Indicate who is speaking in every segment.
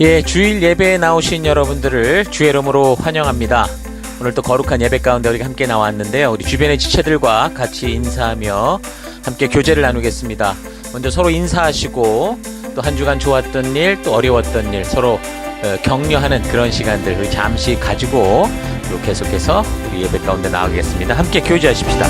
Speaker 1: 예, 주일 예배에 나오신 여러분들을 주의 이름으로 환영합니다. 오늘 또 거룩한 예배 가운데 우리가 함께 나왔는데요. 우리 주변의 지체들과 같이 인사하며 함께 교제를 나누겠습니다. 먼저 서로 인사하시고 또 한 주간 좋았던 일, 또 어려웠던 일 서로 격려하는 그런 시간들 우리 잠시 가지고 또 계속해서 우리 예배 가운데 나가겠습니다. 함께 교제하십시다.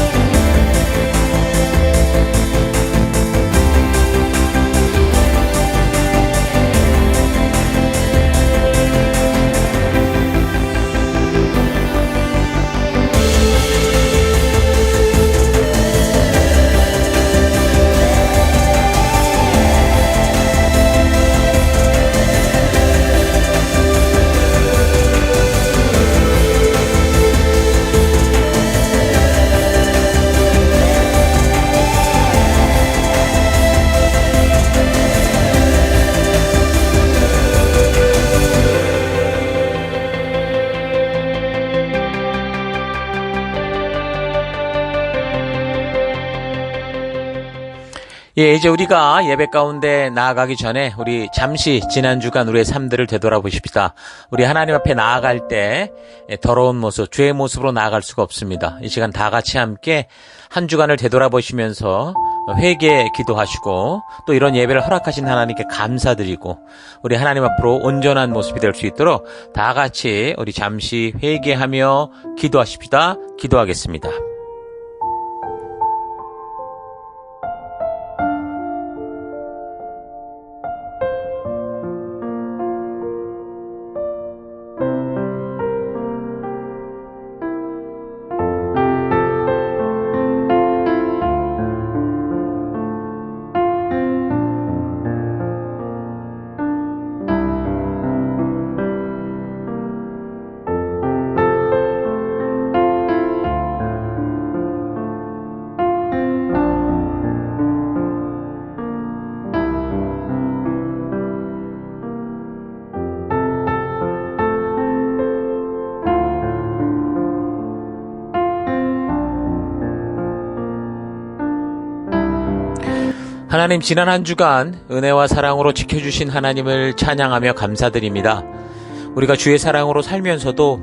Speaker 1: 예, 이제 우리가 예배 가운데 나아가기 전에 우리 잠시 지난 주간 우리의 삶들을 되돌아보십시다. 우리 하나님 앞에 나아갈 때 더러운 모습, 죄의 모습으로 나아갈 수가 없습니다. 이 시간 다 같이 함께 한 주간을 되돌아보시면서 회개 기도하시고 또 이런 예배를 허락하신 하나님께 감사드리고 우리 하나님 앞으로 온전한 모습이 될 수 있도록 다 같이 우리 잠시 회개하며 기도하십시다. 기도하겠습니다. 하나님, 지난 한 주간 은혜와 사랑으로 지켜주신 하나님을 찬양하며 감사드립니다. 우리가 주의 사랑으로 살면서도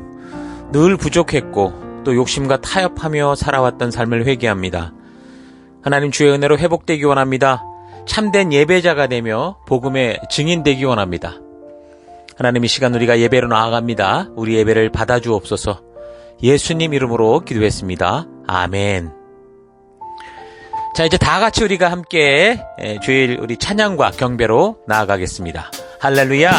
Speaker 1: 늘 부족했고 또 욕심과 타협하며 살아왔던 삶을 회개합니다. 하나님, 주의 은혜로 회복되기 원합니다. 참된 예배자가 되며 복음의 증인되기 원합니다. 하나님, 이 시간 우리가 예배로 나아갑니다. 우리 예배를 받아주옵소서. 예수님 이름으로 기도했습니다. 아멘. 자, 이제 다 같이 우리가 함께 주일 우리 찬양과 경배로 나아가겠습니다. 할렐루야!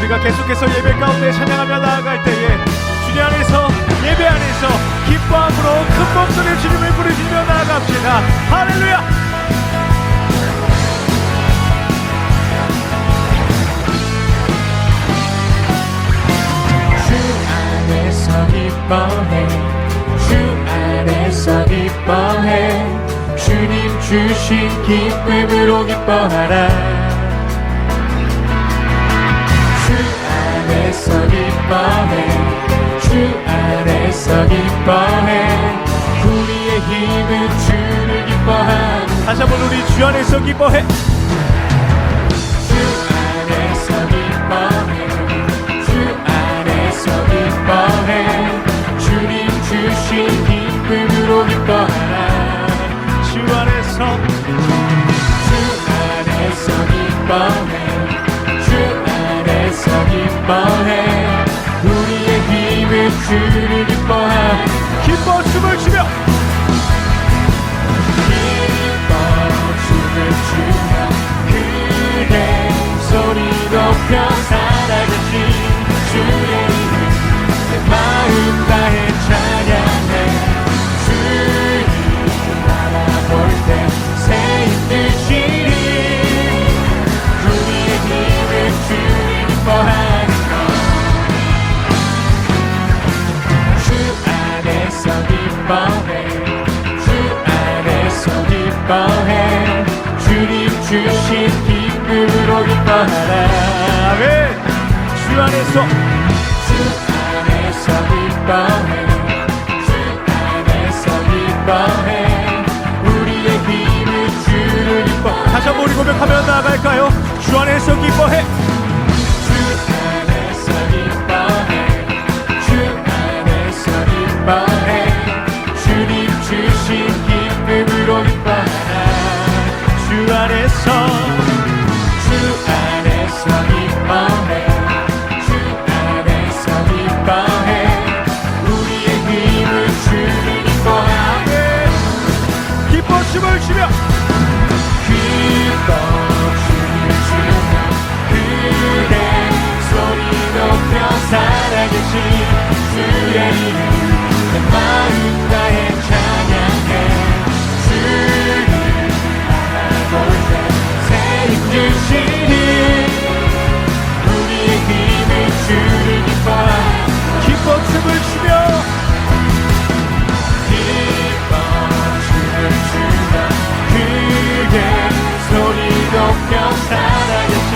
Speaker 2: 우리가 계속해서 예배 가운데 찬양하며 나아갈 때에 주님 안에서 예배 안에서 기뻐함으로 큰 목소리로 주님을 부르시며 나아갑시다. 할렐루야!
Speaker 3: 주 안에서 기뻐해 주 안에서 기뻐해 주님 주신 기쁨으로 기뻐하라. 주 안에서 기뻐해 주 안에서 기뻐해 우리의 힘은 주를 기뻐하라.
Speaker 2: 다시 한번 우리 주 안에서 기뻐해.
Speaker 3: 주 안에서 기뻐해 주 안에서 기뻐해 주님 주신 기쁨으로 기뻐하라.
Speaker 2: 주 안에서
Speaker 3: 기뻐해 주 안에서 기뻐해 우리의 힘은 주를 기뻐하라.
Speaker 2: 기뻐 춤을 추며
Speaker 3: 기뻐 춤을 추며 그대 소리 높여 살아가신 주의 이름 내 마음 다해 찬양해. 주님 바라볼 때 새 힘을 주리 우리의 힘을 주를 기뻐하는 것. 주 안에서 기뻐해 주 안에서 기뻐해 주님 주신 기쁨으로 기뻐하라.
Speaker 2: 아멘. 주 안에서
Speaker 3: 기뻐해 주 안에서 기뻐해 우리의 힘을 주를 기뻐.
Speaker 2: 다시 한번 우리 고백하며 나아갈까요? 주 안에서 기뻐해.
Speaker 3: 주 안에서 기뻐해 주 안에서 기뻐해 주님 주신 기쁨으로 기뻐하라
Speaker 2: 주 안에서
Speaker 3: 주 안에서 기뻐해 주 안에서 기뻐해 우리의 힘을 주님 기뻐하네
Speaker 2: 기뻐 춤을 추며
Speaker 3: 기뻐 춤을 추며 그대 소리 높여 살아계신 주의 이름 내 마음 다해 찬양해 주님 바라볼 때 새 힘 주시니 우리의 힘을 주를 기뻐하네
Speaker 2: 기뻐 춤을 추며
Speaker 3: 기뻐 춤을 추며 크게 소리 높여 살아계신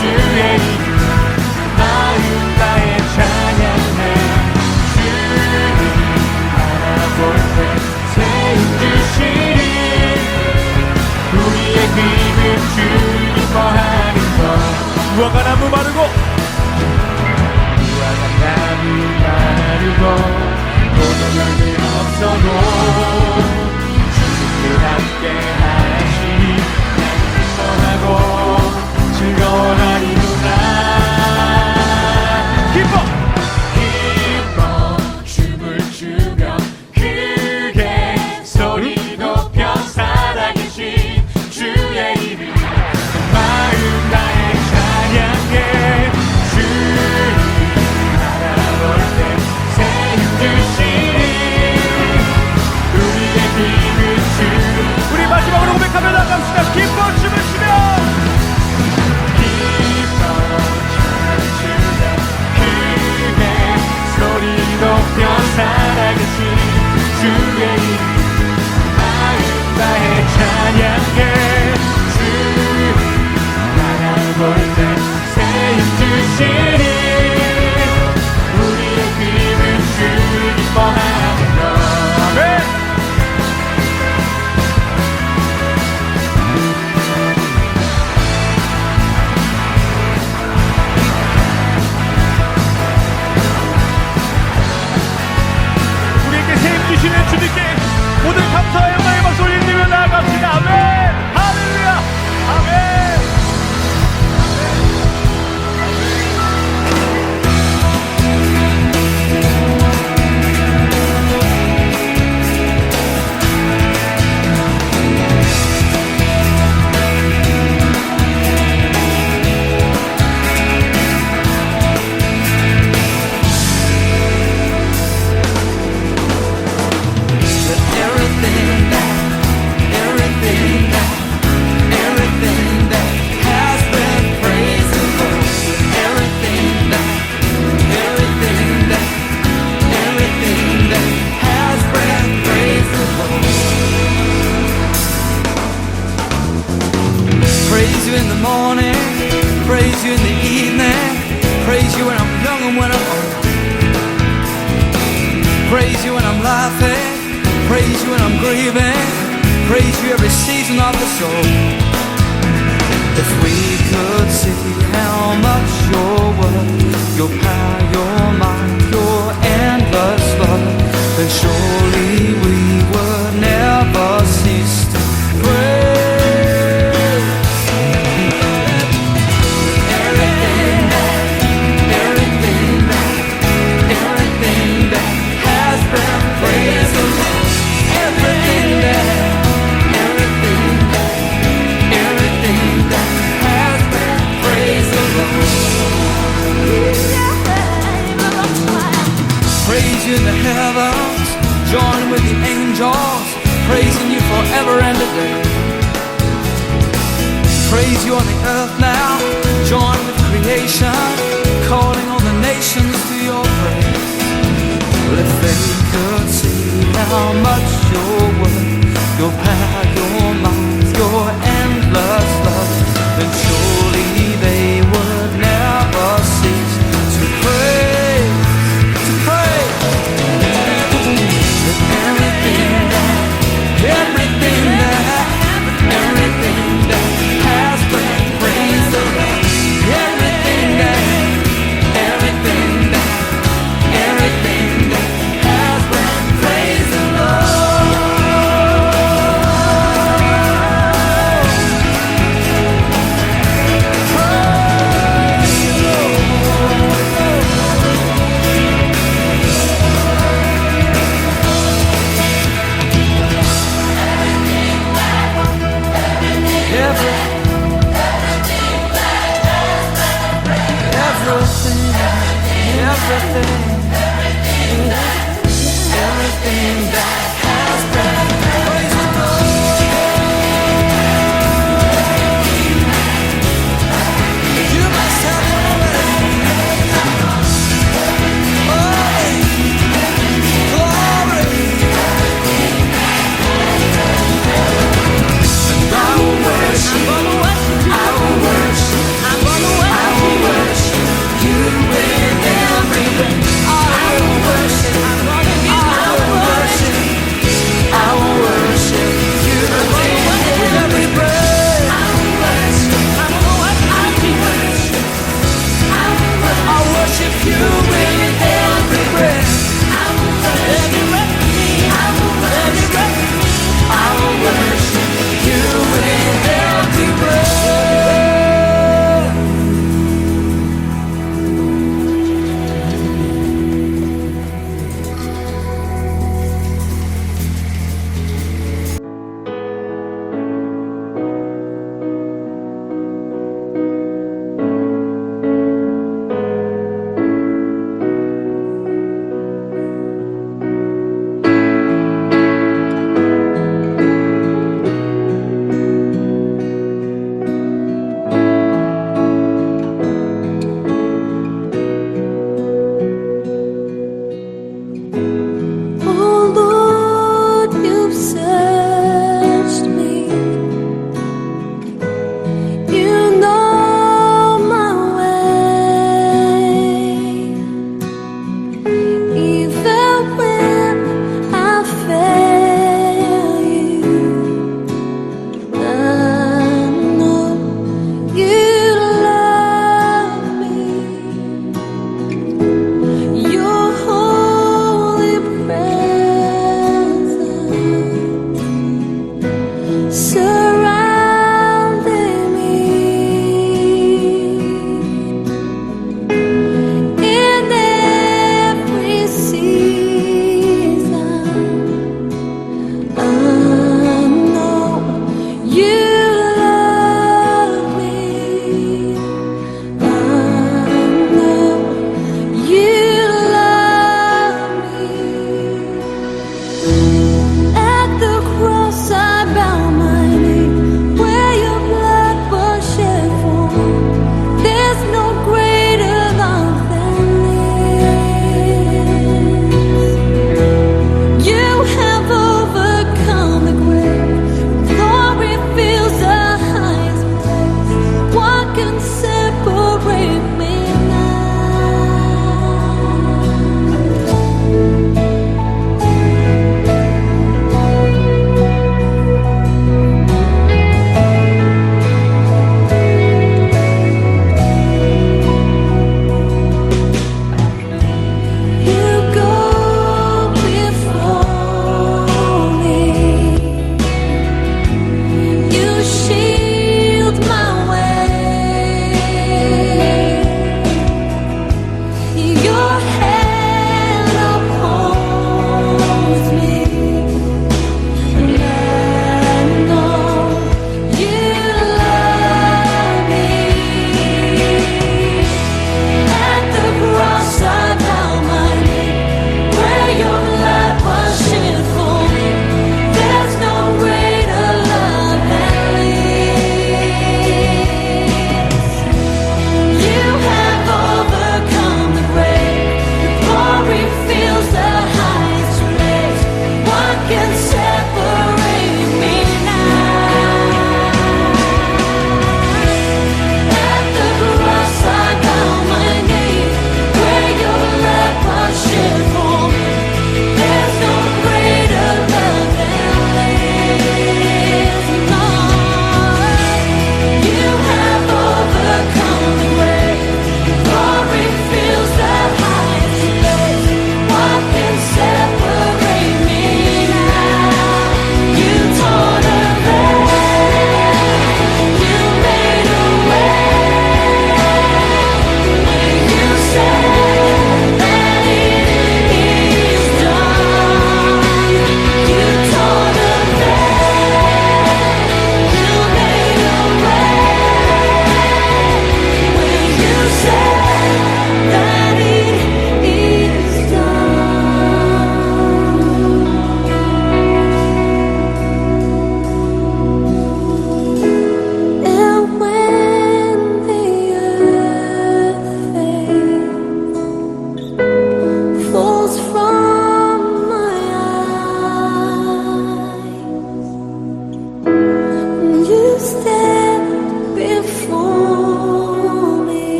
Speaker 3: 주의 이름 마음 다해 찬양해 주님 바라볼 때 새 힘 주시니 우리의 힘을 주를 기뻐하는 것
Speaker 2: 무화과 나무 마르고
Speaker 3: 무화과 나무 마르고 포도나무 없어도 주님께 함께 하시니 기뻐하고 즐거워하리로다
Speaker 2: 기뻐
Speaker 3: 기뻐 춤을 추며 크게 소리 높여 살아계신 주의 이름 마음 다해 찬양해 주님 바라볼 때 새 힘 주시니 우리의 힘을 주를
Speaker 2: 우리 마지막으로 고백하며 나갑시다. 기뻐 춤을 추며
Speaker 3: 기뻐 춤을 추며 크게 소리 높여 살아계신 주의 이름 마음 다해 찬양해 주님 바라볼 때 새 힘 주시니 우리의 힘을 주를 기뻐하는 것
Speaker 2: 아멘. 우리에게 새 힘 주시는 주님께 모든 감사와 영광의 박수 올리며 나아갑시다. 아멘. 할렐루야. 아멘.
Speaker 4: Everything that has been praised the Lord. Everything that has been praised the Lord. Praise you in the morning, praise you in the evening, praise you when I'm young and when I'm old. Praise you when I'm laughing, praise you when I'm grieving, praise you every season of the soul. If we could see how much you're worth, your power, your might, your endless love, then surely we would never cease to praise. Everything that has been praised the Lord. Everything that has been praised the Lord. Praise you in the heavens, join with the angels, praising you forever and a day. Praise you on the earth now, join with creation, calling all the nations to your praise. Well, if they could see how much you're worth, your power, your might, your endless love, then surely they would never cease to praise, to praise. Everything that has been praised everything, everything that has been. Praise the Lord. You must have already. Glory, and I will worship. I will worship. I will worship you with everything. I will worship. I will worship.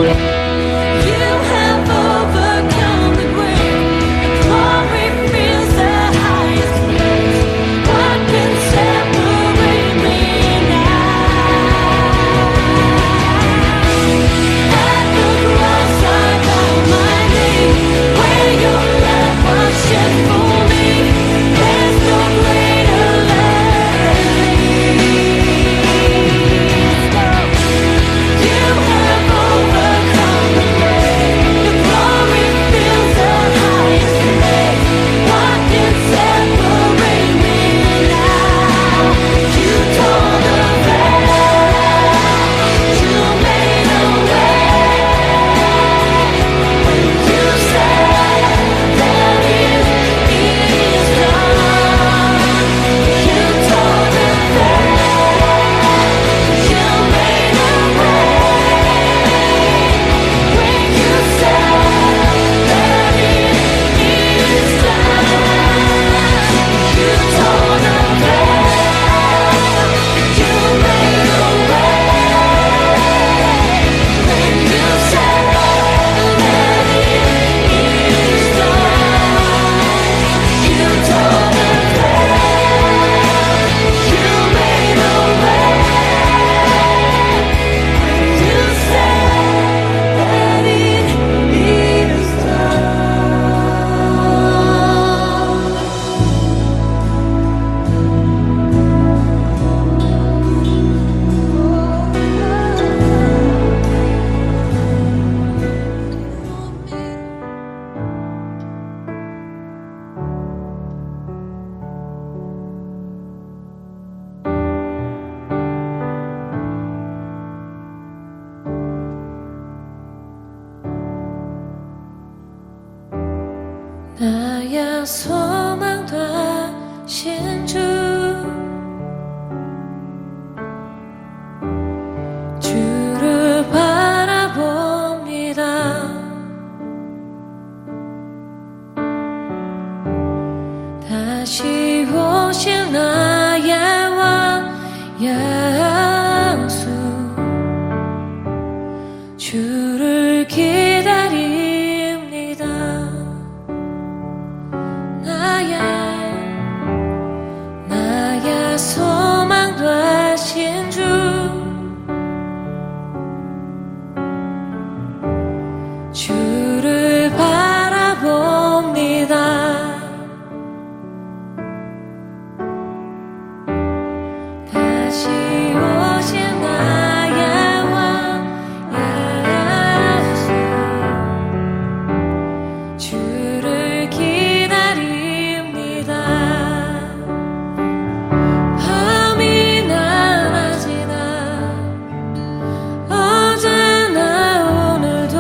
Speaker 5: have overcome the grave. Glory fills the highest place. What can separate me now? At the cross I bow my knee, where your love was shed for me. There's no greater love than this. You have overcome the grave. Your glory fills the highest place. What can separate me now? You tore the veil. You made a way. When you said that it is done, you tore the veil. You made a way. When you said that it is done, you tore the veil. You made a way. When you said that it is done, you tore the veil. You made a way. When you said that it is 나야 소망 되신 주, 주를 바라봅니다. 다시 오실 나의 왕 예수, 주를 기다립니다. 나야 소망 되신 주, 주를 바라봅니다. 다시 오신 나의 왕 예수, 주를 기다립니다. 밤이 낮아지나 어제나 오늘도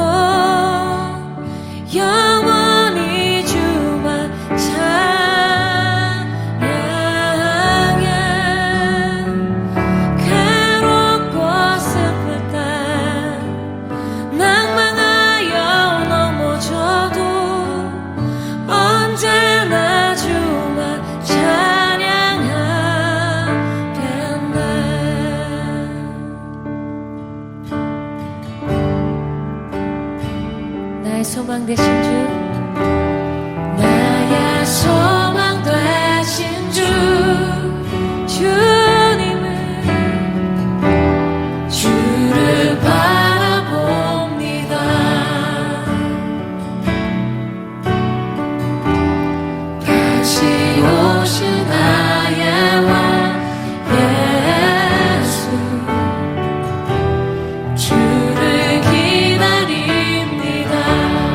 Speaker 5: 영원히 주만 찬양해. 괴롭고 슬플 때 낭망하여 넘어져도 언제나 주만 찬양하겠네. 나의 소망 되신 주, 나의 소망 되신 주, 주님을, 주를 바라봅니다. 다시 오실 나의 왕 예수, 주를 기다립니다.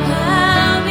Speaker 5: 밤이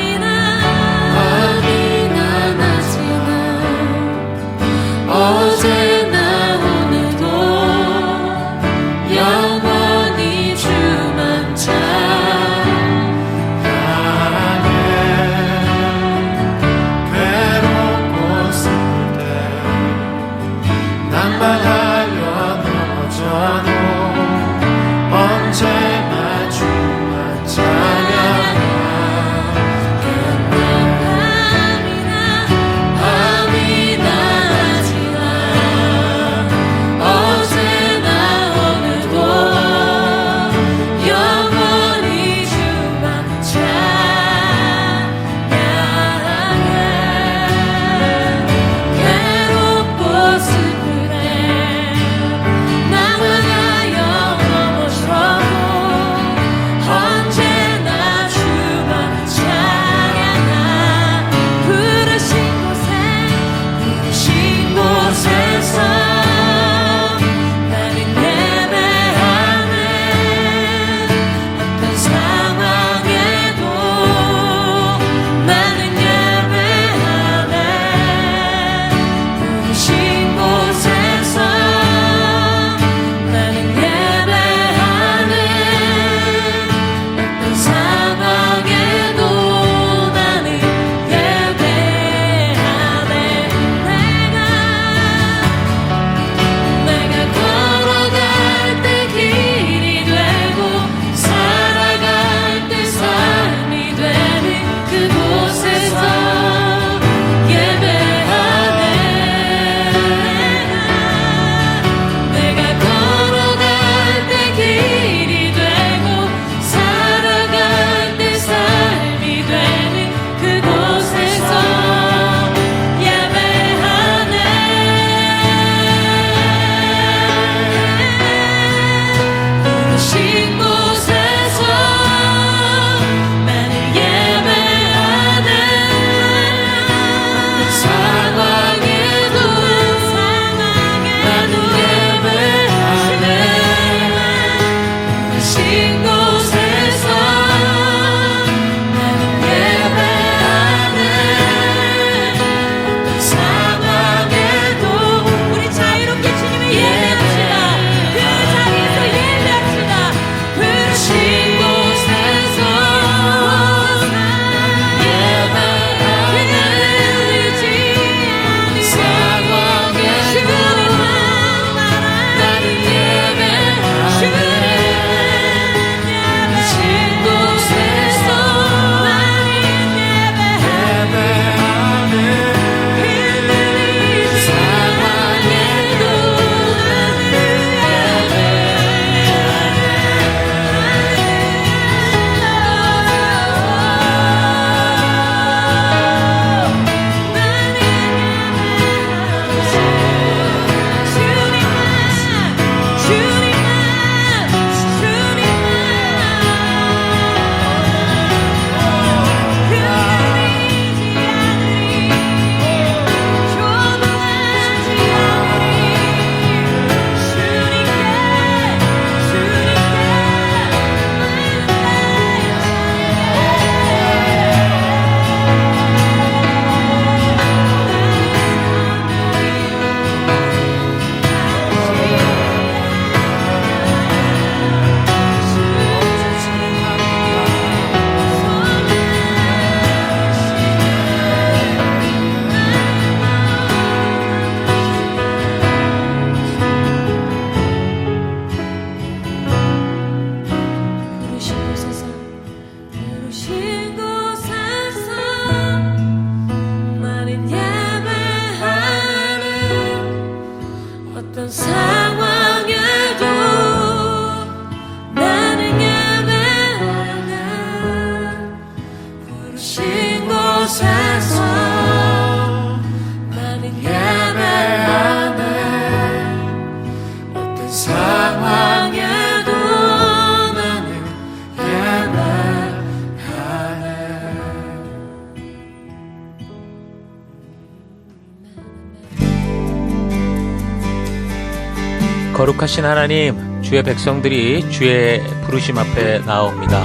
Speaker 1: 거룩하신 하나님, 주의 백성들이 주의 부르심 앞에 나옵니다.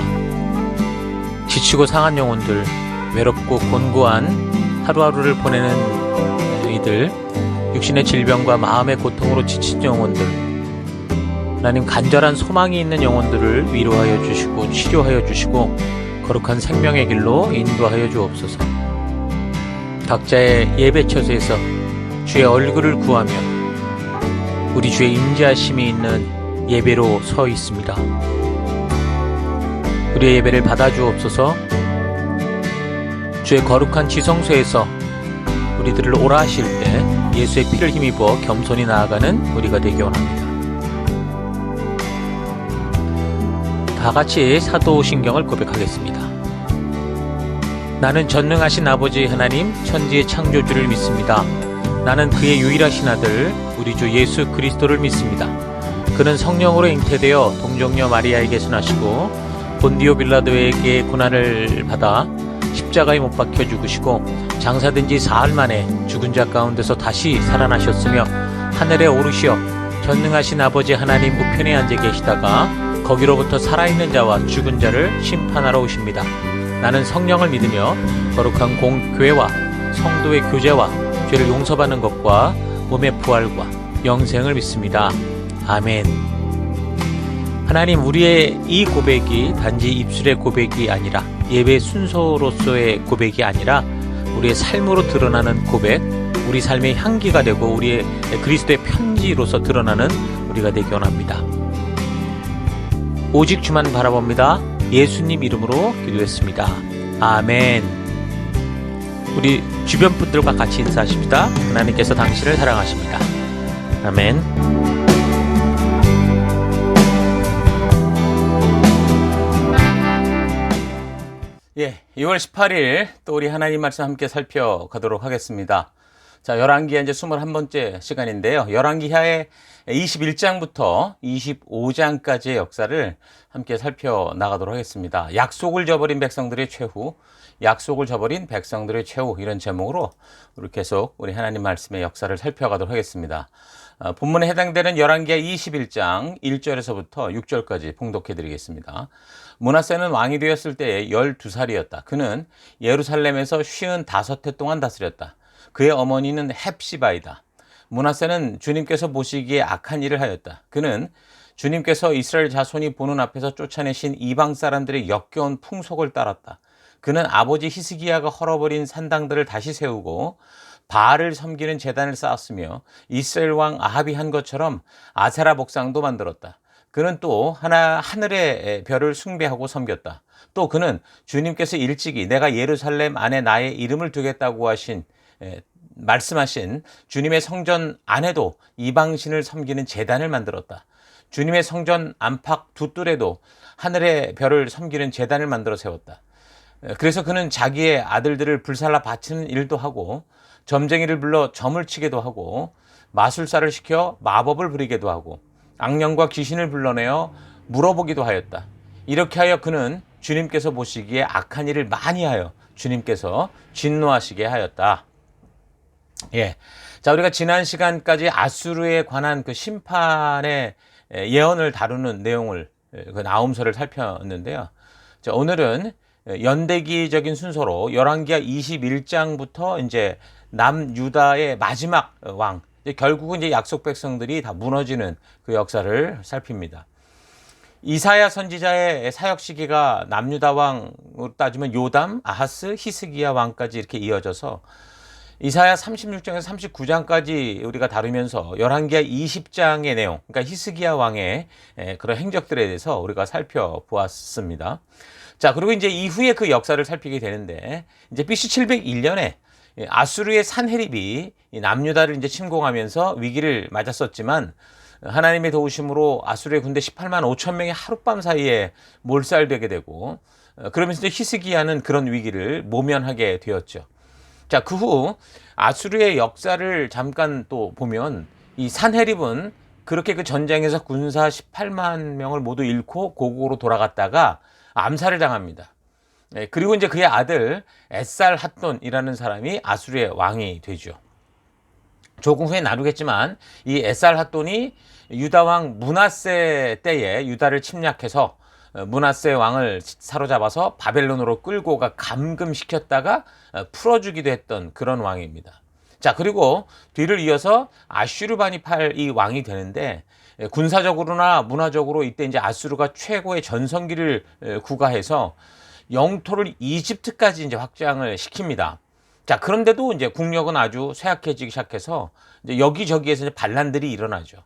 Speaker 1: 지치고 상한 영혼들, 외롭고 곤고한 하루하루를 보내는 이들, 육신의 질병과 마음의 고통으로 지친 영혼들, 하나님 간절한 소망이 있는 영혼들을 위로하여 주시고 치료하여 주시고 거룩한 생명의 길로 인도하여 주옵소서. 각자의 예배 처소에서 주의 얼굴을 구하며 우리 주의 임재하심이 있는 예배로 서 있습니다. 우리의 예배를 받아주옵소서. 주의 거룩한 지성소에서 우리들을 오라 하실 때 예수의 피를 힘입어 겸손히 나아가는 우리가 되기 원합니다. 다 같이 사도신경을 고백하겠습니다. 나는 전능하신 아버지 하나님 천지의 창조주를 믿습니다. 나는 그의 유일하신 아들 우리 주 예수 그리스도를 믿습니다. 그는 성령으로 잉태되어 동정녀 마리아에게서 나시고 본디오 빌라도에게 고난을 받아 십자가에 못 박혀 죽으시고 장사된 지 사흘 만에 죽은 자 가운데서 다시 살아나셨으며 하늘에 오르시어 전능하신 아버지 하나님 우편에 앉아 계시다가 거기로부터 살아있는 자와 죽은 자를 심판하러 오십니다. 나는 성령을 믿으며 거룩한 공교회와 성도의 교제와 죄를 용서받는 것과 몸의 부활과 영생을 믿습니다. 아멘. 하나님, 우리의 이 고백이 단지 입술의 고백이 아니라 예배 순서로서의 고백이 아니라 우리의 삶으로 드러나는 고백, 우리 삶의 향기가 되고 우리의 그리스도의 편지로서 드러나는 우리가 되기 원합니다. 오직 주만 바라봅니다. 예수님 이름으로 기도했습니다. 아멘. 우리 주변 분들과 같이 인사하십니다. 하나님께서 당신을 사랑하십니다. 아멘. 예, 2월 18일 또 우리 하나님 말씀 함께 살펴가도록 하겠습니다. 자, 열왕기하 이제 21번째 시간인데요. 열왕기하의 21장부터 25장까지의 역사를 함께 살펴나가도록 하겠습니다. 약속을 저버린 백성들의 최후, 약속을 저버린 백성들의 최후, 이런 제목으로 우리 계속 우리 하나님 말씀의 역사를 살펴가도록 하겠습니다. 본문에 해당되는 열왕기하 21장 1절에서부터 6절까지 봉독해 드리겠습니다. 므낫세는 왕이 되었을 때에 12살이었다. 그는 예루살렘에서 55해 동안 다스렸다. 그의 어머니는 헵시바이다. 므낫세는 주님께서 보시기에 악한 일을 하였다. 그는 주님께서 이스라엘 자손이 보는 앞에서 쫓아내신 이방 사람들의 역겨운 풍속을 따랐다. 그는 아버지 히스기야가 헐어버린 산당들을 다시 세우고 바알을 섬기는 제단을 쌓았으며 이스라엘 왕 아합이 한 것처럼 아세라 목상도 만들었다. 그는 또 하늘의 별을 숭배하고 섬겼다. 또 그는 주님께서 일찍이 내가 예루살렘 안에 나의 이름을 두겠다고 말씀하신 주님의 성전 안에도 이방신을 섬기는 제단을 만들었다. 주님의 성전 안팎 두 뜰에도 하늘의 별을 섬기는 제단을 만들어 세웠다. 그래서 그는 자기의 아들들을 불살라 바치는 일도 하고 점쟁이를 불러 점을 치게도 하고 마술사를 시켜 마법을 부리게도 하고 악령과 귀신을 불러내어 물어보기도 하였다. 이렇게 하여 그는 주님께서 보시기에 악한 일을 많이 하여 주님께서 진노하시게 하였다. 예. 자, 우리가 지난 시간까지 아수르에 관한 그 심판의 예언을 다루는 내용을 그 나훔서를 살폈는데요. 자, 오늘은 연대기적인 순서로 열왕기하 21장부터 이제 남유다의 마지막 왕, 결국은 이제 약속 백성들이 다 무너지는 그 역사를 살핍니다. 이사야 선지자의 사역 시기가 남유다 왕으로 따지면 요담, 아하스, 히스기야 왕까지 이렇게 이어져서 이사야 36장에서 39장까지 우리가 다루면서 열왕기하 20장의 내용, 그러니까 히스기야 왕의 그런 행적들에 대해서 우리가 살펴보았습니다. 자, 그리고 이제 이후에 그 역사를 살피게 되는데, 이제 BC 701년에 아수르의 산헤립이 남유다를 이제 침공하면서 위기를 맞았었지만, 하나님의 도우심으로 아수르의 군대 18만 5천 명이 하룻밤 사이에 몰살되게 되고, 그러면서 히스기야는 그런 위기를 모면하게 되었죠. 자, 그 후 아수르의 역사를 잠깐 또 보면 이 산헤립은 그렇게 그 전쟁에서 군사 18만 명을 모두 잃고 고국으로 돌아갔다가 암살을 당합니다. 그리고 이제 그의 아들 에살 핫돈이라는 사람이 아수르의 왕이 되죠. 조금 후에 나누겠지만 이 에살핫돈이 유다 왕 므낫세 때에 유다를 침략해서 므낫세 왕을 사로잡아서 바벨론으로 끌고 가 감금시켰다가 풀어주기도 했던 그런 왕입니다. 자, 그리고 뒤를 이어서 아슈르바니팔 이 왕이 되는데 군사적으로나 문화적으로 이때 이제 아수르가 최고의 전성기를 구가해서 영토를 이집트까지 이제 확장을 시킵니다. 자, 그런데도 이제 국력은 아주 쇠약해지기 시작해서 이제 여기저기에서 이제 반란들이 일어나죠.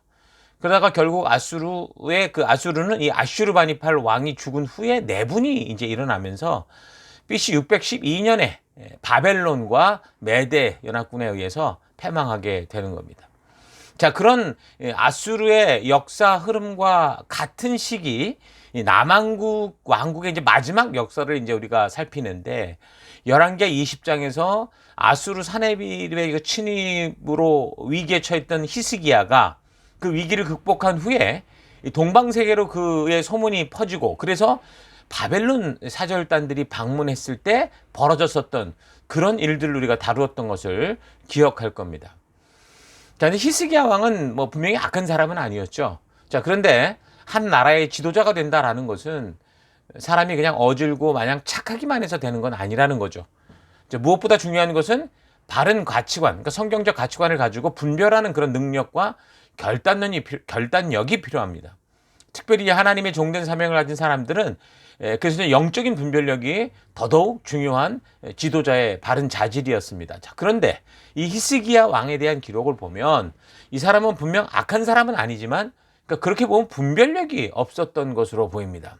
Speaker 1: 그러다가 결국 아수르는 이 아슈르바니팔 왕이 죽은 후에 내분이 이제 일어나면서 BC 612년에 바벨론과 메데 연합군에 의해서 패망하게 되는 겁니다. 자, 그런 아수르의 역사 흐름과 같은 시기 남한국 왕국의 이제 마지막 역사를 이제 우리가 살피는데 11개 20장에서 아수르 사네립의 침입으로 위기에 처했던 히스기야가 그 위기를 극복한 후에 동방세계로 그의 소문이 퍼지고 그래서 바벨론 사절단들이 방문했을 때 벌어졌었던 그런 일들을 우리가 다루었던 것을 기억할 겁니다. 자, 근데 히스기야 왕은 뭐 분명히 악한 사람은 아니었죠. 자, 그런데 한 나라의 지도자가 된다라는 것은 사람이 그냥 어질고 마냥 착하기만 해서 되는 건 아니라는 거죠. 자, 무엇보다 중요한 것은 바른 가치관, 그러니까 성경적 가치관을 가지고 분별하는 그런 능력과 결단력이 필요합니다. 특별히 하나님의 종된 사명을 가진 사람들은 그래서 영적인 분별력이 더더욱 중요한 지도자의 바른 자질이었습니다. 자, 그런데 이 히스기야 왕에 대한 기록을 보면 이 사람은 분명 악한 사람은 아니지만 그러니까 그렇게 보면 분별력이 없었던 것으로 보입니다.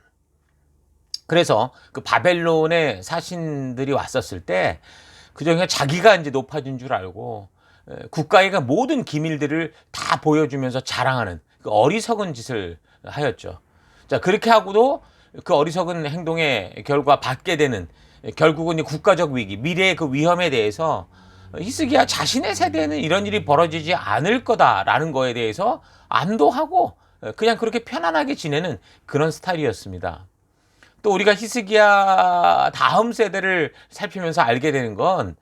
Speaker 1: 그래서 그 바벨론의 사신들이 왔었을 때 그저 그냥 자기가 이제 높아진 줄 알고 국가의 모든 기밀들을 다 보여주면서 자랑하는 그 어리석은 짓을 하였죠. 자, 그렇게 하고도 그 어리석은 행동의 결과 받게 되는 결국은 이 국가적 위기, 미래의 그 위험에 대해서 히스기야 자신의 세대에는 이런 일이 벌어지지 않을 거다라는 거에 대해서 안도하고 그냥 그렇게 편안하게 지내는 그런 스타일이었습니다. 또 우리가 히스기야 다음 세대를 살피면서 알게 되는 건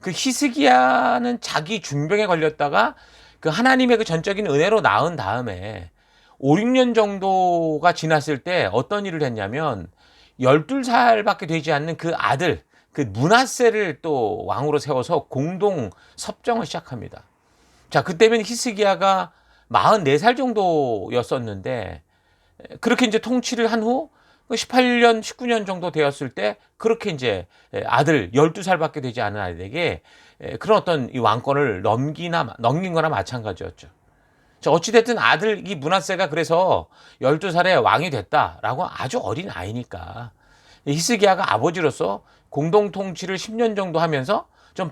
Speaker 1: 그 히스기야는 자기 중병에 걸렸다가 그 하나님의 그 전적인 은혜로 나은 다음에 5, 6년 정도가 지났을 때 어떤 일을 했냐면 12살밖에 되지 않는 그 아들, 그 므낫세를 또 왕으로 세워서 공동 섭정을 시작합니다. 자, 그때면 히스기야가 44살 정도였었는데 그렇게 이제 통치를 한 후 18년, 19년 정도 되었을 때 그렇게 이제 아들 12살밖에 되지 않은 아들에게 그런 어떤 이 왕권을 넘긴 거나 마찬가지였죠. 자, 어찌됐든 아들 이 므낫세가 그래서 12살에 왕이 됐다라고 아주 어린 아이니까 히스기야가 아버지로서 공동 통치를 10년 정도 하면서 좀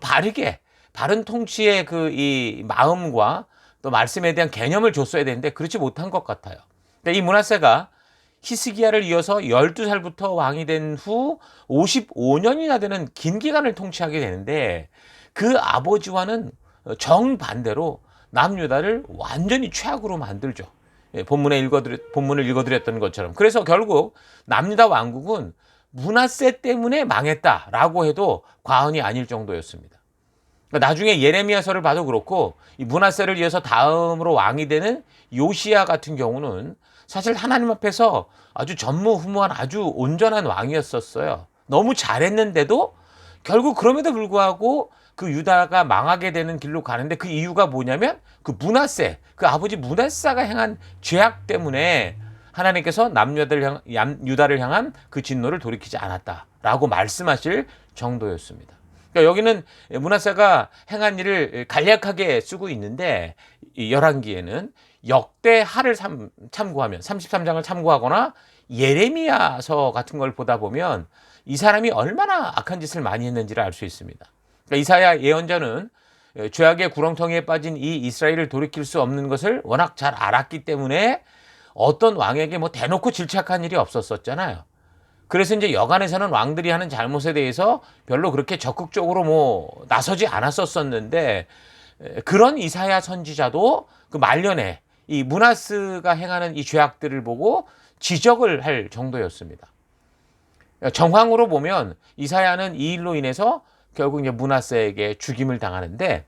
Speaker 1: 바른 통치의 그 이 마음과 또 말씀에 대한 개념을 줬어야 되는데 그렇지 못한 것 같아요. 그러니까 이 므낫세가 히스기야를 이어서 12살부터 왕이 된 후 55년이나 되는 긴 기간을 통치하게 되는데 그 아버지와는 정반대로 남유다를 완전히 최악으로 만들죠. 본문을 읽어드렸던 것처럼. 그래서 결국 남유다 왕국은 므낫세 때문에 망했다라고 해도 과언이 아닐 정도였습니다. 나중에 예레미야서를 봐도 그렇고 이 므낫세를 이어서 다음으로 왕이 되는 요시야 같은 경우는 사실 하나님 앞에서 아주 전무후무한 아주 온전한 왕이었었어요. 너무 잘했는데도 결국 그럼에도 불구하고 그 유다가 망하게 되는 길로 가는데 그 이유가 뭐냐면 그 므낫세, 그 아버지 므낫세가 행한 죄악 때문에 하나님께서 유다를 향한 그 진노를 돌이키지 않았다라고 말씀하실 정도였습니다. 그러니까 여기는 므낫세가 행한 일을 간략하게 쓰고 있는데 이 열왕기에는 역대하를 참고하면 33장을 참고하거나 예레미야서 같은 걸 보다 보면 이 사람이 얼마나 악한 짓을 많이 했는지를 알 수 있습니다. 그러니까 이사야 예언자는 죄악의 구렁텅이에 빠진 이 이스라엘을 돌이킬 수 없는 것을 워낙 잘 알았기 때문에 어떤 왕에게 뭐 대놓고 질책한 일이 없었잖아요. 그래서 이제 여간에서는 왕들이 하는 잘못에 대해서 별로 그렇게 적극적으로 뭐 나서지 않았었는데 그런 이사야 선지자도 그 말년에 이 므낫세가 행하는 이 죄악들을 보고 지적을 할 정도였습니다. 정황으로 보면 이사야는 이 일로 인해서 결국 이제 므낫세에게 죽임을 당하는데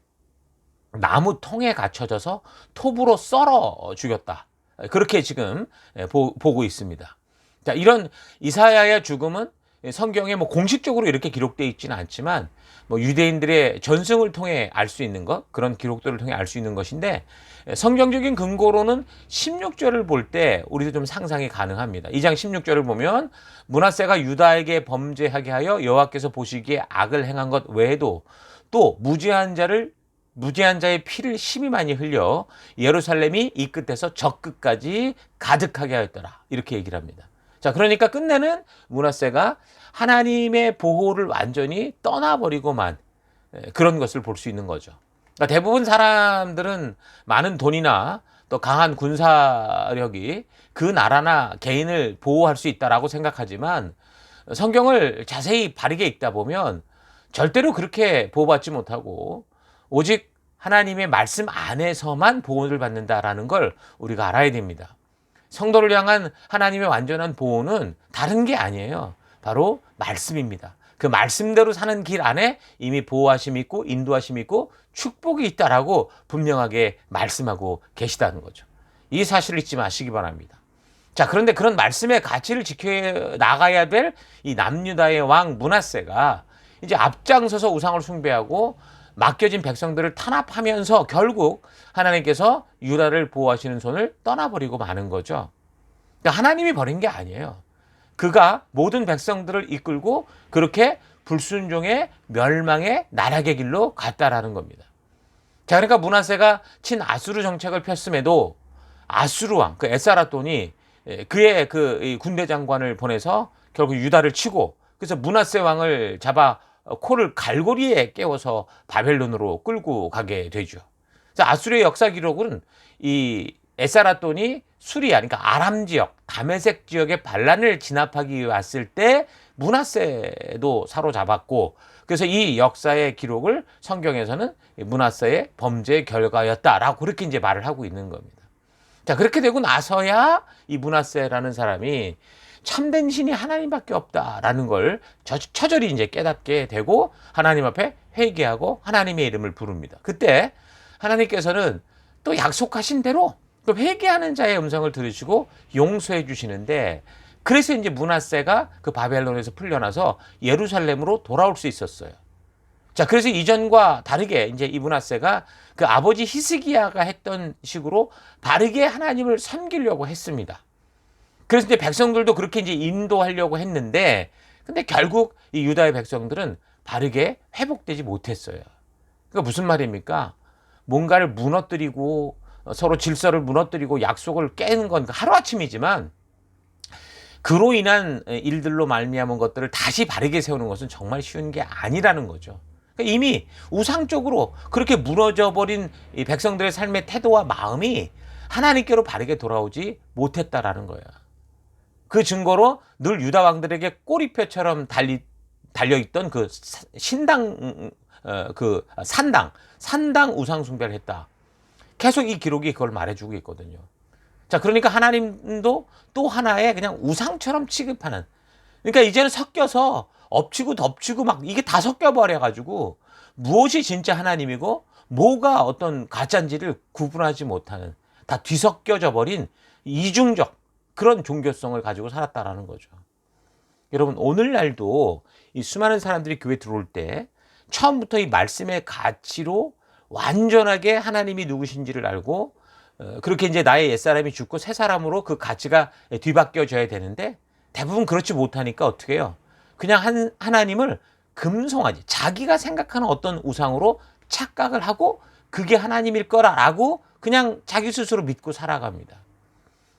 Speaker 1: 나무 통에 갇혀져서 톱으로 썰어 죽였다. 그렇게 지금 보고 있습니다. 자, 이런 이사야의 죽음은 성경에 뭐 공식적으로 이렇게 기록되어 있지는 않지만 뭐 유대인들의 전승을 통해 알 수 있는 것, 그런 기록들을 통해 알 수 있는 것인데, 성경적인 근거로는 16절을 볼 때 우리도 좀 상상이 가능합니다. 2장 16절을 보면 므낫세가 유다에게 범죄하게 하여 여호와께서 보시기에 악을 행한 것 외에도 또 무죄한 자의 피를 심히 많이 흘려 예루살렘이 이 끝에서 저 끝까지 가득하게 하였더라. 이렇게 얘기를 합니다. 자, 그러니까 끝내는 므낫세가 하나님의 보호를 완전히 떠나버리고만 그런 것을 볼 수 있는 거죠. 그러니까 대부분 사람들은 많은 돈이나 또 강한 군사력이 그 나라나 개인을 보호할 수 있다라고 생각하지만, 성경을 자세히 바르게 읽다 보면 절대로 그렇게 보호받지 못하고 오직 하나님의 말씀 안에서만 보호를 받는다라는 걸 우리가 알아야 됩니다. 성도를 향한 하나님의 완전한 보호는 다른 게 아니에요. 바로 말씀입니다. 그 말씀대로 사는 길 안에 이미 보호하심이 있고 인도하심이 있고 축복이 있다라고 분명하게 말씀하고 계시다는 거죠. 이 사실을 잊지 마시기 바랍니다. 자, 그런데 그런 말씀의 가치를 지켜 나가야 될 이 남유다의 왕 므낫세가 이제 앞장서서 우상을 숭배하고 맡겨진 백성들을 탄압하면서 결국 하나님께서 유다를 보호하시는 손을 떠나버리고 마는 거죠. 그러니까 하나님이 버린 게 아니에요. 그가 모든 백성들을 이끌고 그렇게 불순종의 멸망의 나락의 길로 갔다라는 겁니다. 자, 그러니까 므낫세가 친아수르 정책을 폈음에도 아수르 왕, 그 에사라돈이 그의 그 군대 장관을 보내서 결국 유다를 치고, 그래서 므낫세 왕을 잡아 코를 갈고리에 깨워서 바벨론으로 끌고 가게 되죠. 아수르의 역사 기록은 이 에사라돈이 수리아, 그러니까 아람 지역, 다메섹 지역의 반란을 진압하기 위해 왔을 때 므낫세도 사로잡았고, 그래서 이 역사의 기록을 성경에서는 므낫세의 범죄의 결과였다라고 그렇게 이제 말을 하고 있는 겁니다. 자, 그렇게 되고 나서야 이 므낫세라는 사람이 참된 신이 하나님밖에 없다라는 걸 처절히 이제 깨닫게 되고 하나님 앞에 회개하고 하나님의 이름을 부릅니다. 그때 하나님께서는 또 약속하신 대로 또 회개하는 자의 음성을 들으시고 용서해 주시는데, 그래서 이제 므낫세가 그 바벨론에서 풀려나서 예루살렘으로 돌아올 수 있었어요. 자, 그래서 이전과 다르게 이제 이 므낫세가 그 아버지 히스기야가 했던 식으로 바르게 하나님을 섬기려고 했습니다. 그래서 이제 백성들도 그렇게 이제 인도하려고 했는데, 근데 결국 이 유다의 백성들은 바르게 회복되지 못했어요. 그러니까 무슨 말입니까? 뭔가를 무너뜨리고 서로 질서를 무너뜨리고 약속을 깨는 건 하루아침이지만, 그로 인한 일들로 말미암은 것들을 다시 바르게 세우는 것은 정말 쉬운 게 아니라는 거죠. 그러니까 이미 우상적으로 그렇게 무너져버린 이 백성들의 삶의 태도와 마음이 하나님께로 바르게 돌아오지 못했다라는 거예요. 그 증거로 늘 유다 왕들에게 꼬리표처럼 달려있던 그 산당 우상 숭배를 했다. 계속 이 기록이 그걸 말해주고 있거든요. 자, 그러니까 하나님도 또 하나의 그냥 우상처럼 취급하는, 그러니까 이제는 섞여서 엎치고 덮치고 막 이게 다 섞여버려가지고 무엇이 진짜 하나님이고 뭐가 어떤 가짜인지를 구분하지 못하는, 다 뒤섞여져 버린 이중적 그런 종교성을 가지고 살았다라는 거죠. 여러분, 오늘날도 이 수많은 사람들이 교회 들어올 때 처음부터 이 말씀의 가치로 완전하게 하나님이 누구신지를 알고 그렇게 이제 나의 옛사람이 죽고 새 사람으로 그 가치가 뒤바뀌어져야 되는데, 대부분 그렇지 못하니까 어떻게 해요? 그냥 하나님을 금송아지, 자기가 생각하는 어떤 우상으로 착각을 하고 그게 하나님일 거라고 그냥 자기 스스로 믿고 살아갑니다.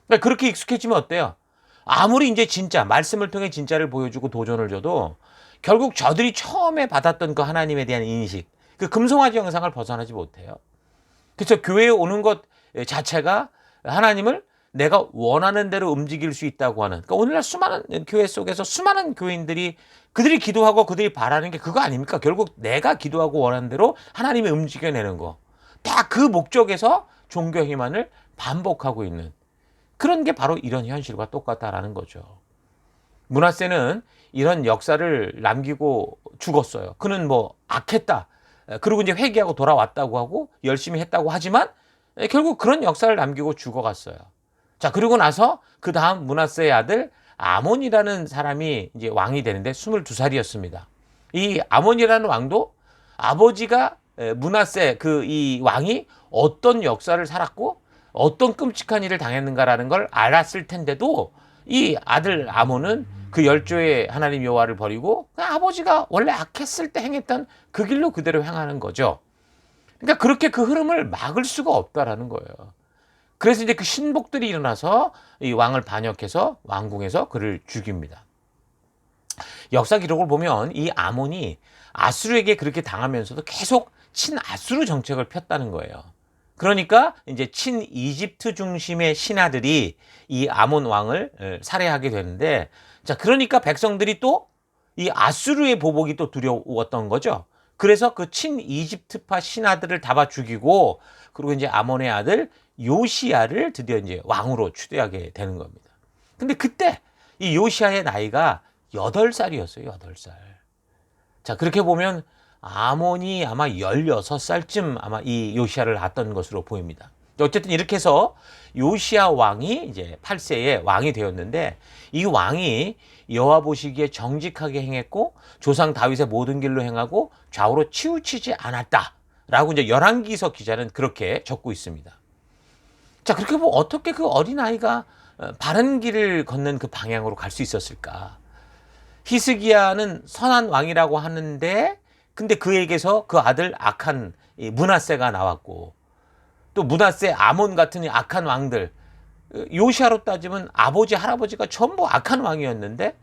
Speaker 1: 그러니까 그렇게 익숙해지면 어때요? 아무리 이제 진짜 말씀을 통해 진짜를 보여주고 도전을 줘도 결국 저들이 처음에 받았던 그 하나님에 대한 인식, 그 금송아지 형상을 벗어나지 못해요. 그래서 교회에 오는 것 자체가 하나님을 내가 원하는 대로 움직일 수 있다고 하는, 그러니까 오늘날 수많은 교회 속에서 수많은 교인들이 그들이 기도하고 그들이 바라는 게 그거 아닙니까? 결국 내가 기도하고 원하는 대로 하나님이 움직여내는 거. 다 그 목적에서 종교 희망을 반복하고 있는 그런 게 바로 이런 현실과 똑같다라는 거죠. 므낫세는 이런 역사를 남기고 죽었어요. 그는 뭐 악했다, 그리고 이제 회개하고 돌아왔다고 하고 열심히 했다고 하지만 결국 그런 역사를 남기고 죽어갔어요. 자, 그리고 나서 그 다음 므낫세의 아들 아몬이라는 사람이 이제 왕이 되는데 22살이었습니다. 이 아몬이라는 왕도 아버지가 므낫세 이 왕이 어떤 역사를 살았고 어떤 끔찍한 일을 당했는가라는 걸 알았을 텐데도 이 아들 아몬은 그 열조의 하나님 여호와를 버리고 아버지가 원래 악했을 때 행했던 그 길로 그대로 행하는 거죠. 그러니까 그렇게 그 흐름을 막을 수가 없다라는 거예요. 그래서 이제 그 신복들이 일어나서 이 왕을 반역해서 왕궁에서 그를 죽입니다. 역사 기록을 보면 이 아몬이 아수르에게 그렇게 당하면서도 계속 친아수르 정책을 폈다는 거예요. 그러니까 이제 친 이집트 중심의 신하들이 이 아몬 왕을 살해하게 되는데, 자, 그러니까 백성들이 또 이 아수르의 보복이 또 두려웠던 거죠. 그래서 그 친 이집트파 신하들을 잡아 죽이고, 그리고 이제 아몬의 아들 요시야를 드디어 이제 왕으로 추대하게 되는 겁니다. 근데 그때 이 요시야의 나이가 8살이었어요. 8살. 자, 그렇게 보면 아몬이 아마 16살쯤 아마 이 요시야를 낳았던 것으로 보입니다. 어쨌든 이렇게 해서 요시야 왕이 이제 8세에 왕이 되었는데, 이 왕이 여호와 보시기에 정직하게 행했고 조상 다윗의 모든 길로 행하고 좌우로 치우치지 않았다라고 이제 열왕기서 기자는 그렇게 적고 있습니다. 자, 그렇게 보면 어떻게 그 어린아이가 바른 길을 걷는 그 방향으로 갈 수 있었을까? 히스기야는 선한 왕이라고 하는데, 근데 그에게서 그 아들 악한 므낫세가 나왔고, 또 므낫세, 아몬 같은 악한 왕들, 요시야로 따지면 아버지, 할아버지가 전부 악한 왕이었는데,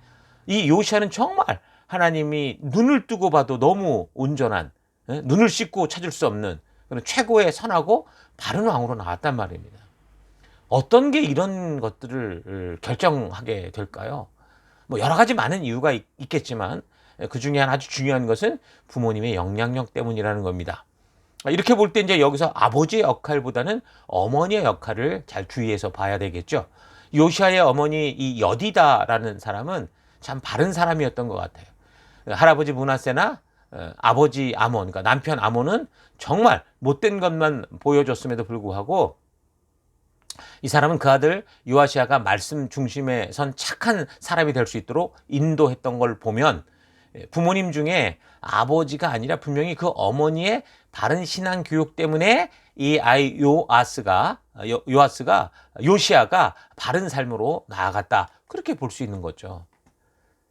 Speaker 1: 이 요시야는 정말 하나님이 눈을 뜨고 봐도 너무 온전한, 눈을 씻고 찾을 수 없는 그런 최고의 선하고 바른 왕으로 나왔단 말입니다. 어떤 게 이런 것들을 결정하게 될까요? 뭐 여러 가지 많은 이유가 있겠지만 그 중에 아주 중요한 것은 부모님의 영향력 때문이라는 겁니다. 이렇게 볼 때 이제 여기서 아버지의 역할보다는 어머니의 역할을 잘 주의해서 봐야 되겠죠. 요시야의 어머니 이 여디다라는 사람은 참 바른 사람이었던 것 같아요. 할아버지 므낫세나 아버지 아몬, 그러니까 남편 아몬은 정말 못된 것만 보여줬음에도 불구하고 이 사람은 그 아들 요아시아가 말씀 중심에 선 착한 사람이 될 수 있도록 인도했던 걸 보면 부모님 중에 아버지가 아니라 분명히 그 어머니의 바른 신앙 교육 때문에 이 아이 요시아가 바른 삶으로 나아갔다, 그렇게 볼 수 있는 거죠.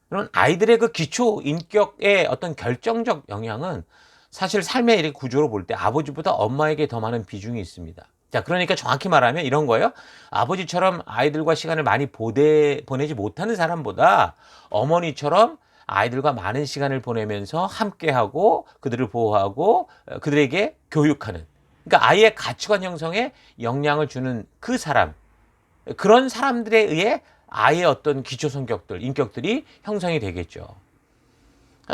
Speaker 1: 그런 아이들의 그 기초 인격의 어떤 결정적 영향은 사실 삶의 이 구조로 볼 때 아버지보다 엄마에게 더 많은 비중이 있습니다. 자, 그러니까 정확히 말하면 이런 거예요. 아버지처럼 아이들과 시간을 많이 보내지 못하는 사람보다 어머니처럼 아이들과 많은 시간을 보내면서 함께하고 그들을 보호하고 그들에게 교육하는, 그러니까 아이의 가치관 형성에 영향을 주는 그 사람, 그런 사람들에 의해 아이의 어떤 기초 성격들, 인격들이 형성이 되겠죠.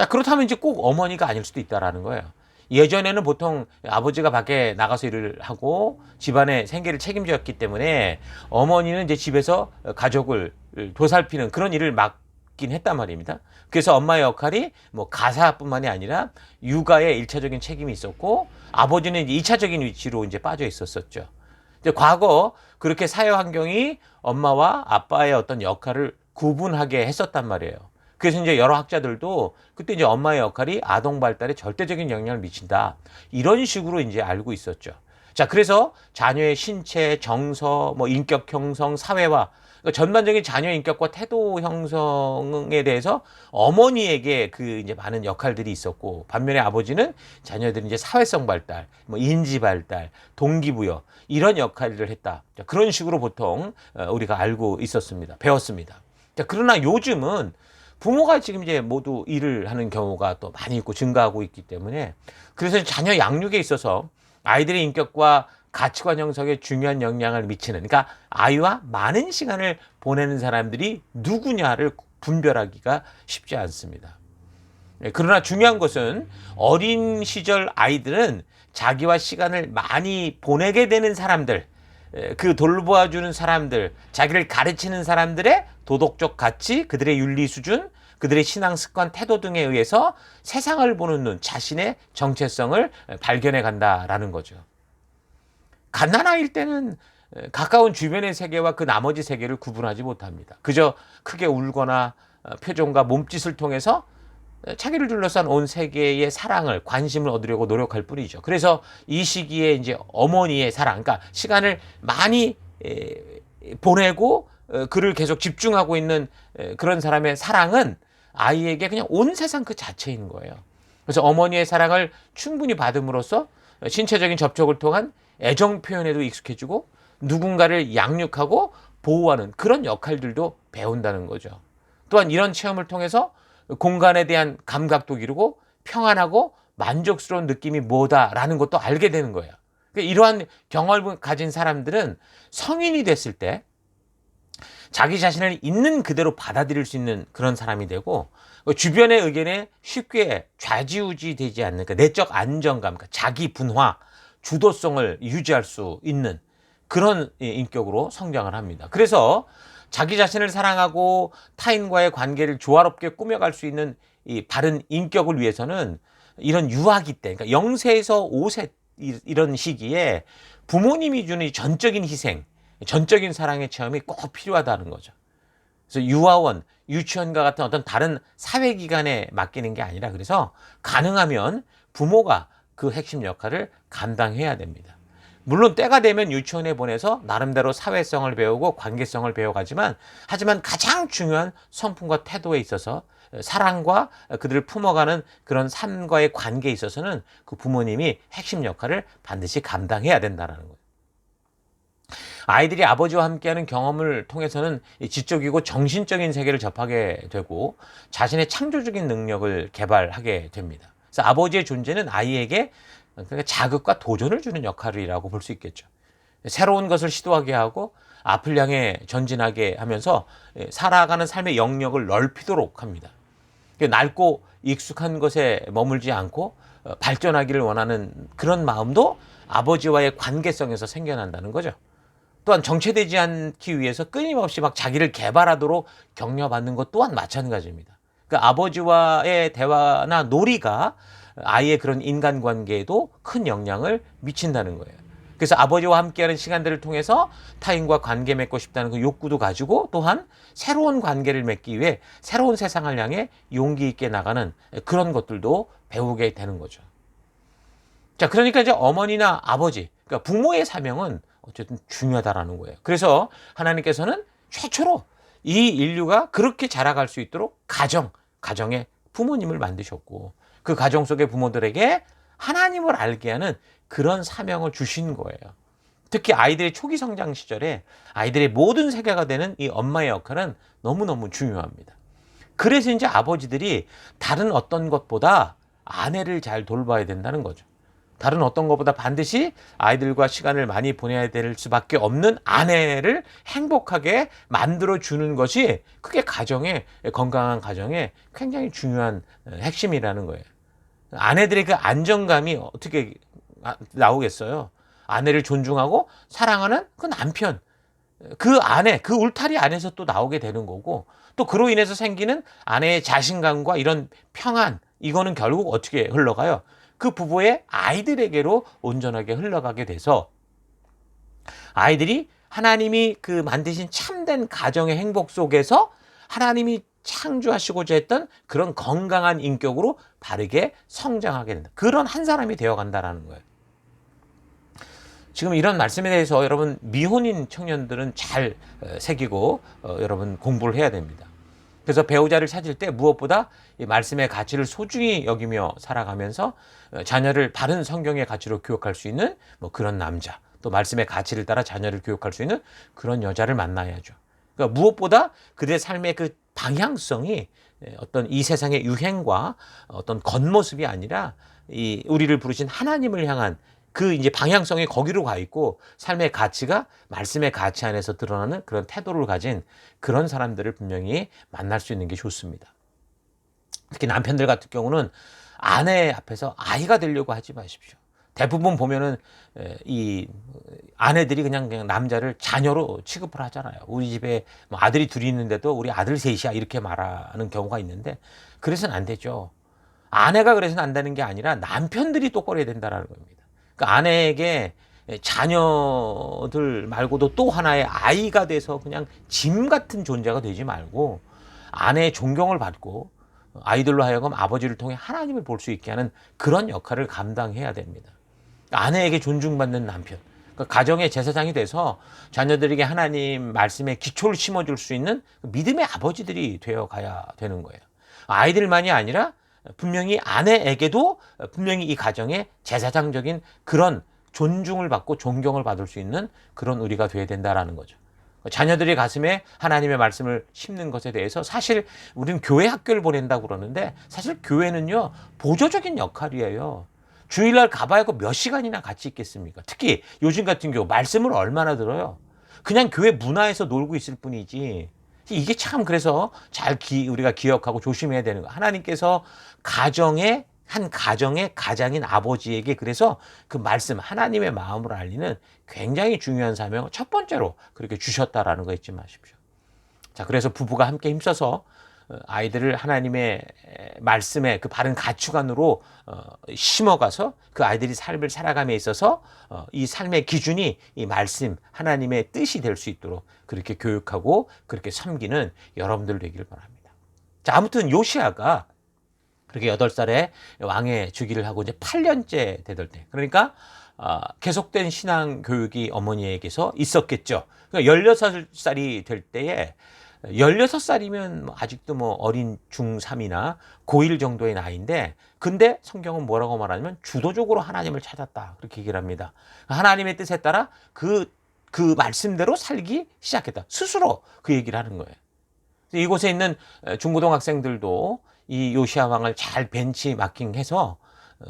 Speaker 1: 그렇다면 이제 꼭 어머니가 아닐 수도 있다라는 거예요. 예전에는 보통 아버지가 밖에 나가서 일을 하고 집안의 생계를 책임졌기 때문에 어머니는 이제 집에서 가족을 보살피는 그런 일을 맡긴 했단 말입니다. 그래서 엄마의 역할이 뭐 가사뿐만이 아니라 육아에 1차적인 책임이 있었고, 아버지는 이제 2차적인 위치로 이제 빠져 있었었죠. 이제 과거 그렇게 사회 환경이 엄마와 아빠의 어떤 역할을 구분하게 했었단 말이에요. 그래서 이제 여러 학자들도 그때 이제 엄마의 역할이 아동 발달에 절대적인 영향을 미친다, 이런 식으로 이제 알고 있었죠. 자, 그래서 자녀의 신체, 정서, 뭐 인격 형성, 사회화, 그러니까 전반적인 자녀 인격과 태도 형성에 대해서 어머니에게 그 이제 많은 역할들이 있었고, 반면에 아버지는 자녀들이 이제 사회성 발달, 뭐 인지 발달, 동기부여, 이런 역할을 했다. 자, 그런 식으로 보통 우리가 알고 있었습니다. 배웠습니다. 자, 그러나 요즘은 부모가 지금 이제 모두 일을 하는 경우가 또 많이 있고 증가하고 있기 때문에, 그래서 자녀 양육에 있어서 아이들의 인격과 가치관 형성에 중요한 영향을 미치는, 그러니까 아이와 많은 시간을 보내는 사람들이 누구냐를 분별하기가 쉽지 않습니다. 그러나 중요한 것은 어린 시절 아이들은 자기와 시간을 많이 보내게 되는 사람들, 그 돌보아주는 사람들, 자기를 가르치는 사람들의 도덕적 가치, 그들의 윤리 수준, 그들의 신앙 습관, 태도 등에 의해서 세상을 보는 눈, 자신의 정체성을 발견해 간다라는 거죠. 갓난아이일 때는 가까운 주변의 세계와 그 나머지 세계를 구분하지 못합니다. 그저 크게 울거나 표정과 몸짓을 통해서 자기를 둘러싼 온 세계의 사랑을, 관심을 얻으려고 노력할 뿐이죠. 그래서 이 시기에 이제 어머니의 사랑, 그러니까 시간을 많이 보내고 그를 계속 집중하고 있는 그런 사람의 사랑은 아이에게 그냥 온 세상 그 자체인 거예요. 그래서 어머니의 사랑을 충분히 받음으로써 신체적인 접촉을 통한 애정 표현에도 익숙해지고 누군가를 양육하고 보호하는 그런 역할들도 배운다는 거죠. 또한 이런 체험을 통해서 공간에 대한 감각도 기르고 평안하고 만족스러운 느낌이 뭐다라는 것도 알게 되는 거예요. 이러한 경험을 가진 사람들은 성인이 됐을 때 자기 자신을 있는 그대로 받아들일 수 있는 그런 사람이 되고 주변의 의견에 쉽게 좌지우지 되지 않는 그 내적 안정감, 자기 분화, 주도성을 유지할 수 있는 그런 인격으로 성장을 합니다. 그래서 자기 자신을 사랑하고 타인과의 관계를 조화롭게 꾸며갈 수 있는 이 바른 인격을 위해서는 이런 유아기 때, 그러니까 0세에서 5세 이런 시기에 부모님이 주는 이 전적인 희생, 전적인 사랑의 체험이 꼭 필요하다는 거죠. 그래서 유아원, 유치원과 같은 어떤 다른 사회기관에 맡기는 게 아니라 그래서 가능하면 부모가 그 핵심 역할을 감당해야 됩니다. 물론 때가 되면 유치원에 보내서 나름대로 사회성을 배우고 관계성을 배워가지만 하지만 가장 중요한 성품과 태도에 있어서 사랑과 그들을 품어가는 그런 삶과의 관계에 있어서는 그 부모님이 핵심 역할을 반드시 감당해야 된다는 거예요. 아이들이 아버지와 함께하는 경험을 통해서는 지적이고 정신적인 세계를 접하게 되고 자신의 창조적인 능력을 개발하게 됩니다. 그래서 아버지의 존재는 아이에게 자극과 도전을 주는 역할이라고 볼 수 있겠죠. 새로운 것을 시도하게 하고 앞을 향해 전진하게 하면서 살아가는 삶의 영역을 넓히도록 합니다. 낡고 익숙한 것에 머물지 않고 발전하기를 원하는 그런 마음도 아버지와의 관계성에서 생겨난다는 거죠. 또한 정체되지 않기 위해서 끊임없이 막 자기를 개발하도록 격려받는 것 또한 마찬가지입니다. 그러니까 아버지와의 대화나 놀이가 아이의 그런 인간관계에도 큰 영향을 미친다는 거예요. 그래서 아버지와 함께하는 시간들을 통해서 타인과 관계 맺고 싶다는 그 욕구도 가지고 또한 새로운 관계를 맺기 위해 새로운 세상을 향해 용기 있게 나가는 그런 것들도 배우게 되는 거죠. 자, 그러니까 이제 어머니나 아버지, 그러니까 부모의 사명은 어쨌든 중요하다라는 거예요. 그래서 하나님께서는 최초로 이 인류가 그렇게 자라갈 수 있도록 가정에 부모님을 만드셨고 그 가정 속의 부모들에게 하나님을 알게 하는 그런 사명을 주신 거예요. 특히 아이들의 초기 성장 시절에 아이들의 모든 세계가 되는 이 엄마의 역할은 너무너무 중요합니다. 그래서 이제 아버지들이 다른 어떤 것보다 아내를 잘 돌봐야 된다는 거죠. 다른 어떤 것보다 반드시 아이들과 시간을 많이 보내야 될 수밖에 없는 아내를 행복하게 만들어주는 것이 그게 건강한 가정에 굉장히 중요한 핵심이라는 거예요. 아내들의 그 안정감이 어떻게 나오겠어요? 아내를 존중하고 사랑하는 그 남편, 그 아내, 그 울타리 안에서 또 나오게 되는 거고 또 그로 인해서 생기는 아내의 자신감과 이런 평안, 이거는 결국 어떻게 흘러가요? 그 부부의 아이들에게로 온전하게 흘러가게 돼서 아이들이 하나님이 그 만드신 참된 가정의 행복 속에서 하나님이 창조하시고자 했던 그런 건강한 인격으로 바르게 성장하게 된다. 그런 한 사람이 되어간다라는 거예요. 지금 이런 말씀에 대해서 여러분 미혼인 청년들은 잘 새기고 여러분 공부를 해야 됩니다. 그래서 배우자를 찾을 때 무엇보다 이 말씀의 가치를 소중히 여기며 살아가면서 자녀를 바른 성경의 가치로 교육할 수 있는 그런 남자, 또 말씀의 가치를 따라 자녀를 교육할 수 있는 그런 여자를 만나야죠. 그러니까 무엇보다 그들의 삶의 그 방향성이 어떤 이 세상의 유행과 어떤 겉모습이 아니라 이 우리를 부르신 하나님을 향한 그 이제 방향성이 거기로 가 있고 삶의 가치가 말씀의 가치 안에서 드러나는 그런 태도를 가진 그런 사람들을 분명히 만날 수 있는 게 좋습니다. 특히 남편들 같은 경우는 아내 앞에서 아이가 되려고 하지 마십시오. 대부분 보면은 이 아내들이 그냥 남자를 자녀로 취급을 하잖아요. 우리 집에 뭐 아들이 둘이 있는데도 우리 아들 셋이야 이렇게 말하는 경우가 있는데 그래서는 안 되죠. 아내가 그래서는 안 되는 게 아니라 남편들이 똑바로 해야 된다는 겁니다. 그러니까 아내에게 자녀들 말고도 또 하나의 아이가 돼서 그냥 짐 같은 존재가 되지 말고 아내의 존경을 받고 아이들로 하여금 아버지를 통해 하나님을 볼 수 있게 하는 그런 역할을 감당해야 됩니다. 아내에게 존중받는 남편, 그러니까 가정의 제사장이 돼서 자녀들에게 하나님 말씀에 기초를 심어줄 수 있는 믿음의 아버지들이 되어 가야 되는 거예요. 아이들만이 아니라 분명히 아내에게도 분명히 이 가정의 제사장적인 그런 존중을 받고 존경을 받을 수 있는 그런 우리가 되어야 된다라는 거죠. 자녀들이 가슴에 하나님의 말씀을 심는 것에 대해서 사실 우리는 교회 학교를 보낸다고 그러는데 사실 교회는요 보조적인 역할이에요. 주일날 가봐야 몇 시간이나 같이 있겠습니까? 특히 요즘 같은 경우 말씀을 얼마나 들어요. 그냥 교회 문화에서 놀고 있을 뿐이지. 이게 참 그래서 우리가 기억하고 조심해야 되는 거예요. 하나님께서 한 가정의 가장인 아버지에게 그래서 그 말씀 하나님의 마음을 알리는 굉장히 중요한 사명을 첫 번째로 그렇게 주셨다라는 거 잊지 마십시오. 자, 그래서 부부가 함께 힘써서 아이들을 하나님의 말씀에 그 바른 가치관으로 심어가서 그 아이들이 삶을 살아감에 있어서 이 삶의 기준이 이 말씀 하나님의 뜻이 될 수 있도록 그렇게 교육하고 그렇게 섬기는 여러분들 되기를 바랍니다. 자, 아무튼 요시아가 그렇게 8살에 왕의 즉위를 하고 이제 8년째 되던 때, 그러니까 계속된 신앙 교육이 어머니에게서 있었겠죠. 그러니까 16살이 될 때에 16살이면 아직도 어린 중3이나 고1 정도의 나이인데, 근데 성경은 뭐라고 말하냐면 주도적으로 하나님을 찾았다, 그렇게 얘기를 합니다. 하나님의 뜻에 따라 그 말씀대로 살기 시작했다, 스스로 그 얘기를 하는 거예요. 이곳에 있는 중고등학생들도 이 요시아 왕을 잘 벤치마킹해서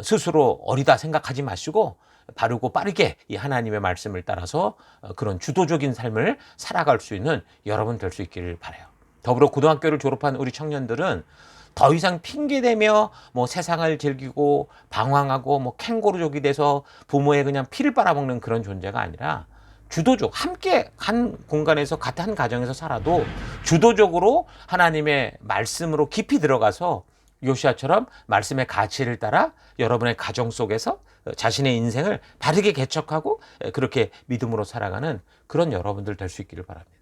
Speaker 1: 스스로 어리다 생각하지 마시고 바르고 빠르게 이 하나님의 말씀을 따라서 그런 주도적인 삶을 살아갈 수 있는 여러분 될 수 있기를 바라요. 더불어 고등학교를 졸업한 우리 청년들은 더 이상 핑계대며 세상을 즐기고 방황하고 캥거루족이 돼서 부모의 그냥 피를 빨아먹는 그런 존재가 아니라 주도적, 함께 한 공간에서 같은 한 가정에서 살아도 주도적으로 하나님의 말씀으로 깊이 들어가서 요시아처럼 말씀의 가치를 따라 여러분의 가정 속에서 자신의 인생을 바르게 개척하고 그렇게 믿음으로 살아가는 그런 여러분들 될 수 있기를 바랍니다.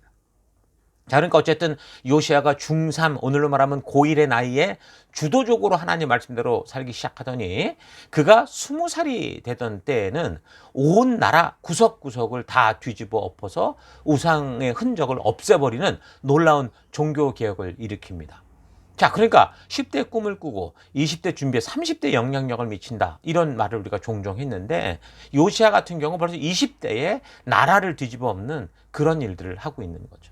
Speaker 1: 자, 그러니까 어쨌든 요시아가 중3, 오늘로 말하면 고1의 나이에 주도적으로 하나님 말씀대로 살기 시작하더니 그가 20살이 되던 때에는 온 나라 구석구석을 다 뒤집어 엎어서 우상의 흔적을 없애버리는 놀라운 종교개혁을 일으킵니다. 자, 그러니까 10대 꿈을 꾸고 20대 준비해 30대 영향력을 미친다, 이런 말을 우리가 종종 했는데 요시아 같은 경우 벌써 20대에 나라를 뒤집어 엎는 그런 일들을 하고 있는 거죠.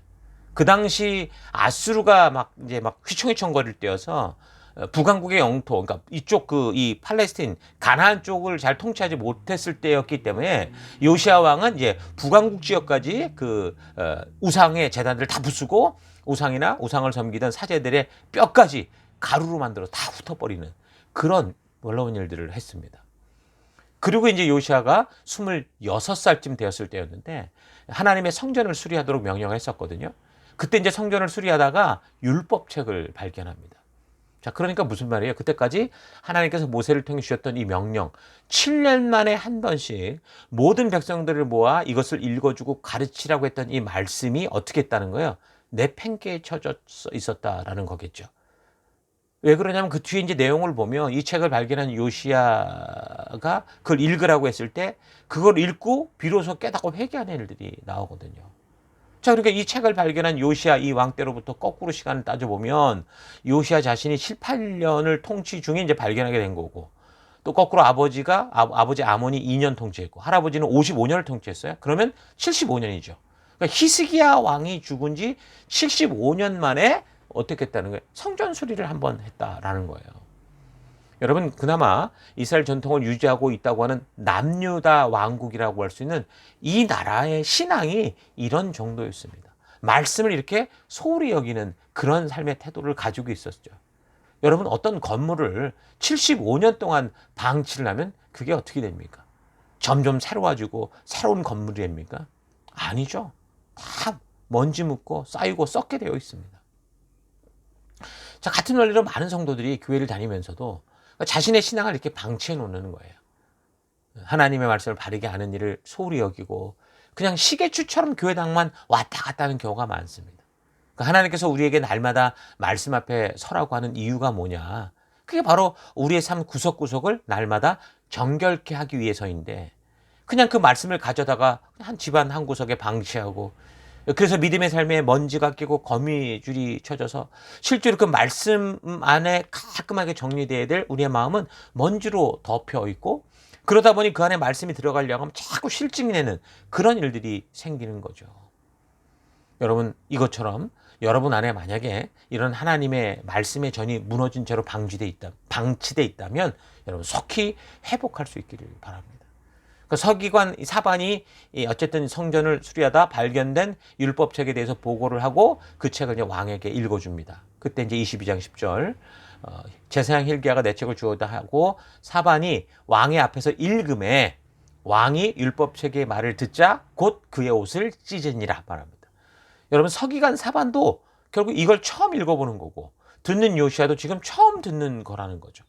Speaker 1: 그 당시 아수르가 이제 휘청휘청거릴 때여서 북왕국의 영토, 그러니까 이쪽 이 팔레스틴 가나안 쪽을 잘 통치하지 못했을 때였기 때문에 요시아 왕은 이제 북왕국 지역까지 우상의 제단들을 다 부수고 우상이나 우상을 섬기던 사제들의 뼈까지 가루로 만들어 다 훑어버리는 그런 놀라운 일들을 했습니다. 그리고 이제 요시아가 26살쯤 되었을 때였는데 하나님의 성전을 수리하도록 명령을 했었거든요. 그때 이제 성전을 수리하다가 율법책을 발견합니다. 자, 그러니까 무슨 말이에요? 그때까지 하나님께서 모세를 통해 주셨던 이 명령, 7년 만에 한 번씩 모든 백성들을 모아 이것을 읽어주고 가르치라고 했던 이 말씀이 어떻게 했다는 거예요? 내팽개에 쳐져 있었다라는 거겠죠. 왜 그러냐면 그 뒤에 이제 내용을 보면 이 책을 발견한 요시아가 그걸 읽으라고 했을 때 그걸 읽고 비로소 깨닫고 회개하는 일들이 나오거든요. 자, 그러니까 이 책을 발견한 요시아 이 왕 때로부터 거꾸로 시간을 따져보면 요시아 자신이 7-8년을 통치 중에 이제 발견하게 된 거고, 또 거꾸로 아버지 아몬이 2년 통치했고 할아버지는 55년을 통치했어요. 그러면 75년이죠. 그러니까 히스기야 왕이 죽은 지 75년 만에 어떻게 했다는 거예요? 성전 수리를 한번 했다라는 거예요. 여러분, 그나마 이스라엘 전통을 유지하고 있다고 하는 남유다 왕국이라고 할 수 있는 이 나라의 신앙이 이런 정도였습니다. 말씀을 이렇게 소홀히 여기는 그런 삶의 태도를 가지고 있었죠. 여러분, 어떤 건물을 75년 동안 방치를 하면 그게 어떻게 됩니까? 점점 새로워지고 새로운 건물이 됩니까? 아니죠. 다 먼지 묻고 쌓이고 썩게 되어 있습니다. 자, 같은 원리로 많은 성도들이 교회를 다니면서도 자신의 신앙을 이렇게 방치해 놓는 거예요. 하나님의 말씀을 바르게 아는 일을 소홀히 여기고 그냥 시계추처럼 교회당만 왔다 갔다 하는 경우가 많습니다. 하나님께서 우리에게 날마다 말씀 앞에 서라고 하는 이유가 뭐냐? 그게 바로 우리의 삶 구석구석을 날마다 정결케 하기 위해서인데 그냥 그 말씀을 가져다가 한 집안 한 구석에 방치하고 그래서 믿음의 삶에 먼지가 끼고 거미줄이 쳐져서 실제로 그 말씀 안에 깔끔하게 정리되어야 될 우리의 마음은 먼지로 덮여 있고 그러다 보니 그 안에 말씀이 들어가려고 하면 자꾸 실증이 내는 그런 일들이 생기는 거죠. 여러분, 이것처럼 여러분 안에 만약에 이런 하나님의 말씀의 전이 무너진 채로 방치돼 있다면 여러분 속히 회복할 수 있기를 바랍니다. 그 서기관 사반이 어쨌든 성전을 수리하다 발견된 율법책에 대해서 보고를 하고 그 책을 이제 왕에게 읽어줍니다. 그때 이제 22장 10절 제사장 hil기야가 내 책을 주었다 하고 사반이 왕의 앞에서 읽음에 왕이 율법책의 말을 듣자 곧 그의 옷을 찢으니라 말합니다. 여러분, 서기관 사반도 결국 이걸 처음 읽어보는 거고 듣는 요시야도 지금 처음 듣는 거라는 거죠.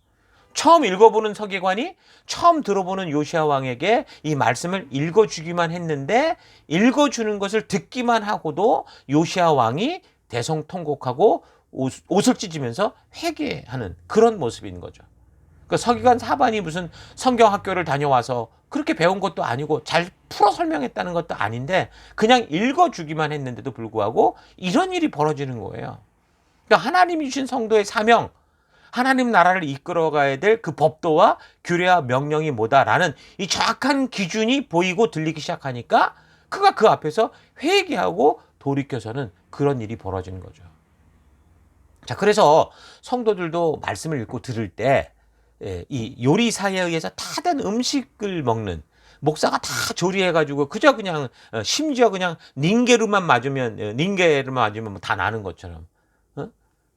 Speaker 1: 처음 읽어보는 서기관이 처음 들어보는 요시야 왕에게 이 말씀을 읽어주기만 했는데 읽어주는 것을 듣기만 하고도 요시야 왕이 대성통곡하고 옷을 찢으면서 회개하는 그런 모습인 거죠. 그 서기관 사반이 무슨 성경 학교를 다녀와서 그렇게 배운 것도 아니고 잘 풀어 설명했다는 것도 아닌데 그냥 읽어주기만 했는데도 불구하고 이런 일이 벌어지는 거예요. 그러니까 하나님이 주신 성도의 사명, 하나님 나라를 이끌어가야 될 그 법도와 규례와 명령이 뭐다라는 이 정확한 기준이 보이고 들리기 시작하니까 그가 그 앞에서 회개하고 돌이켜서는 그런 일이 벌어지는 거죠. 자, 그래서 성도들도 말씀을 읽고 들을 때 이 요리사에 의해서 다 된 음식을 먹는 목사가 다 조리해가지고 그저 그냥 심지어 그냥 닌게르만 맞으면 다 나는 것처럼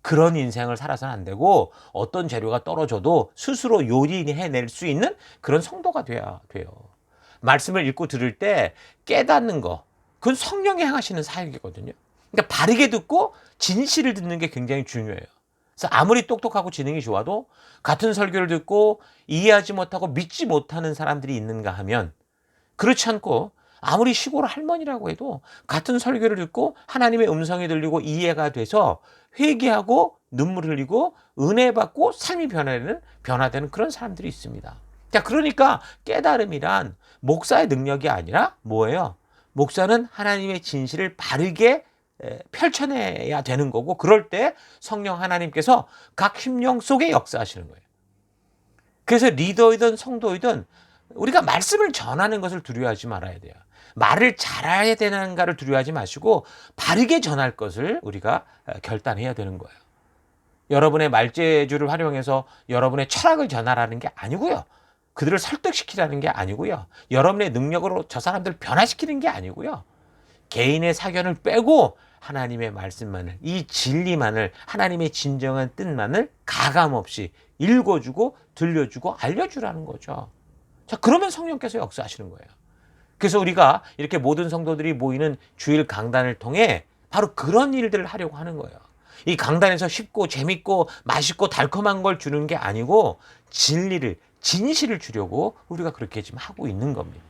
Speaker 1: 그런 인생을 살아서는 안 되고 어떤 재료가 떨어져도 스스로 요리해낼 수 있는 그런 성도가 돼야 돼요. 말씀을 읽고 들을 때 깨닫는 거 그건 성령이 행하시는 사역이거든요. 그러니까 바르게 듣고 진실을 듣는 게 굉장히 중요해요. 그래서 아무리 똑똑하고 지능이 좋아도 같은 설교를 듣고 이해하지 못하고 믿지 못하는 사람들이 있는가 하면 그렇지 않고 아무리 시골 할머니라고 해도 같은 설교를 듣고 하나님의 음성이 들리고 이해가 돼서 회개하고 눈물 흘리고 은혜 받고 삶이 변화되는 그런 사람들이 있습니다. 자, 그러니까 깨달음이란 목사의 능력이 아니라 뭐예요? 목사는 하나님의 진실을 바르게 펼쳐내야 되는 거고 그럴 때 성령 하나님께서 각 심령 속에 역사하시는 거예요. 그래서 리더이든 성도이든 우리가 말씀을 전하는 것을 두려워하지 말아야 돼요. 말을 잘해야 되는가를 두려워하지 마시고 바르게 전할 것을 우리가 결단해야 되는 거예요. 여러분의 말재주를 활용해서 여러분의 철학을 전하라는 게 아니고요. 그들을 설득시키라는 게 아니고요. 여러분의 능력으로 저 사람들을 변화시키는 게 아니고요. 개인의 사견을 빼고 하나님의 말씀만을, 이 진리만을, 하나님의 진정한 뜻만을 가감없이 읽어주고 들려주고 알려주라는 거죠. 자, 그러면 성령께서 역사하시는 거예요. 그래서 우리가 이렇게 모든 성도들이 모이는 주일 강단을 통해 바로 그런 일들을 하려고 하는 거예요. 이 강단에서 쉽고 재밌고 맛있고 달콤한 걸 주는 게 아니고 진리를, 진실을 주려고 우리가 그렇게 지금 하고 있는 겁니다.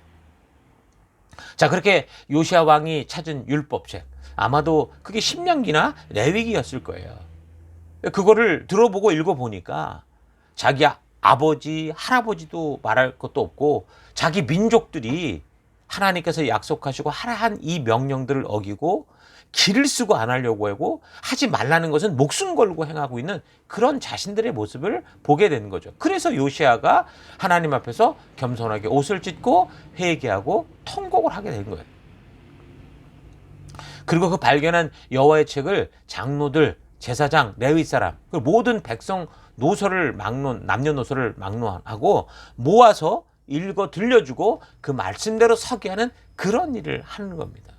Speaker 1: 자, 그렇게 요시야 왕이 찾은 율법책, 아마도 그게 신명기나 레위기였을 거예요. 그거를 들어보고 읽어보니까 자기 아버지, 할아버지도 말할 것도 없고 자기 민족들이 하나님께서 약속하시고 하라 한 이 명령들을 어기고 길을 쓰고 안 하려고 하고 하지 말라는 것은 목숨 걸고 행하고 있는 그런 자신들의 모습을 보게 되는 거죠. 그래서 요시야가 하나님 앞에서 겸손하게 옷을 찢고 회개하고 통곡을 하게 된 거예요. 그리고 그 발견한 여호와의 책을 장로들, 제사장, 레위 사람, 그 모든 백성 남녀노소를 막론하고 모아서 읽어 들려주고 그 말씀대로 서게 하는 그런 일을 하는 겁니다.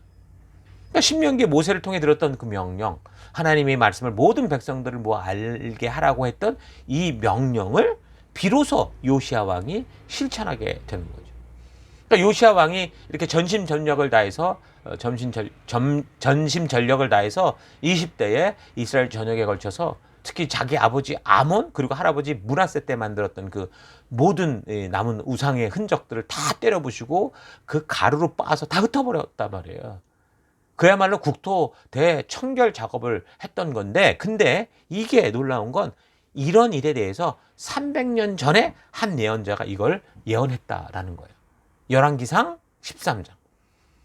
Speaker 1: 그러니까 신명기 모세를 통해 들었던 그 명령, 하나님의 말씀을 모든 백성들을 모아 알게 하라고 했던 이 명령을 비로소 요시야 왕이 실천하게 되는 거죠. 그러니까 요시야 왕이 이렇게 전심전력을 다해서 전심전력을 다해서 20대에 이스라엘 전역에 걸쳐서 특히 자기 아버지 아몬 그리고 할아버지 므낫세 때 만들었던 그 모든 남은 우상의 흔적들을 다 때려부시고 그 가루로 빻아서 다 흩어버렸단 말이에요. 그야말로 국토 대청결 작업을 했던 건데, 근데 이게 놀라운 건 이런 일에 대해서 300년 전에 한 예언자가 이걸 예언했다라는 거예요. 열왕기상 13장.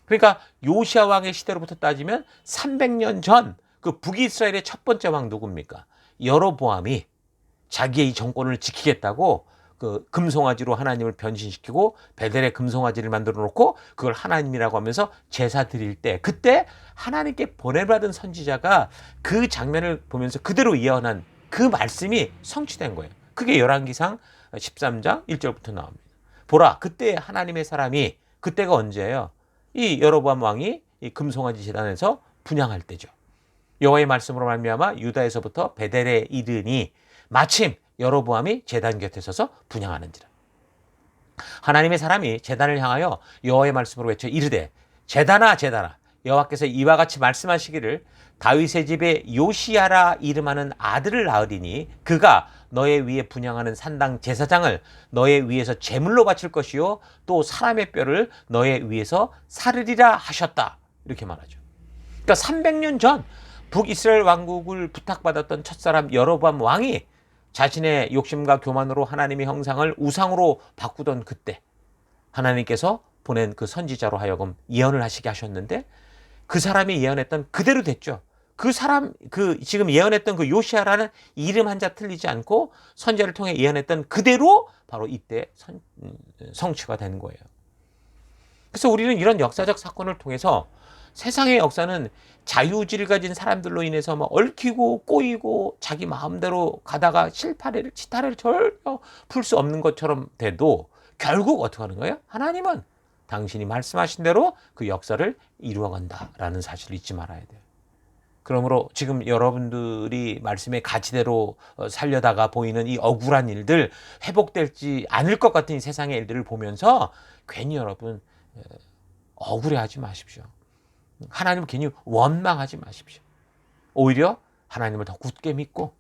Speaker 1: 그러니까 요시야 왕의 시대로부터 따지면 300년 전 그 북이스라엘의 첫 번째 왕 누굽니까? 여로보암이 자기의 이 정권을 지키겠다고 그 금송아지로 하나님을 변신시키고 베델에 금송아지를 만들어 놓고 그걸 하나님이라고 하면서 제사 드릴 때, 그때 하나님께 보내받은 선지자가 그 장면을 보면서 그대로 예언한 그 말씀이 성취된 거예요. 그게 열왕기상 13장 1절부터 나옵니다. 보라, 그때 하나님의 사람이, 그때가 언제예요? 이 여로보암 왕이 이 금송아지 제단에서 분향할 때죠. 여호와의 말씀으로 말미암아 유다에서부터 베델에 이르니 마침 여로보암이 제단 곁에 서서 분향하는지라. 하나님의 사람이 제단을 향하여 여호와의 말씀으로 외쳐 이르되 제단아 제단아, 여호와께서 이와 같이 말씀하시기를 다윗의 집에 요시야라 이름하는 아들을 낳으리니 그가 너의 위에 분향하는 산당 제사장을 너의 위에서 제물로 바칠 것이요 또 사람의 뼈를 너의 위에서 사르리라 하셨다. 이렇게 말하죠. 그러니까 300년 전 북이스라엘 왕국을 부탁받았던 첫사람 여로보암 왕이 자신의 욕심과 교만으로 하나님의 형상을 우상으로 바꾸던 그때 하나님께서 보낸 그 선지자로 하여금 예언을 하시게 하셨는데, 그 사람이 예언했던 그대로 됐죠. 그 사람, 지금 예언했던 그 요시야라는 이름 한자 틀리지 않고 선지자를 통해 예언했던 그대로 바로 이때 성취가 되는 거예요. 그래서 우리는 이런 역사적 사건을 통해서 세상의 역사는 자유의지를 가진 사람들로 인해서 막 얽히고 꼬이고 자기 마음대로 가다가 실타래를 전혀 풀 수 없는 것처럼 돼도 결국 어떻게 하는 거예요? 하나님은 당신이 말씀하신 대로 그 역사를 이루어간다라는 사실을 잊지 말아야 돼요. 그러므로 지금 여러분들이 말씀의 가치대로 살려다가 보이는 이 억울한 일들, 회복될지 않을 것 같은 이 세상의 일들을 보면서 괜히 여러분 억울해하지 마십시오. 하나님을 괜히 원망하지 마십시오. 오히려 하나님을 더 굳게 믿고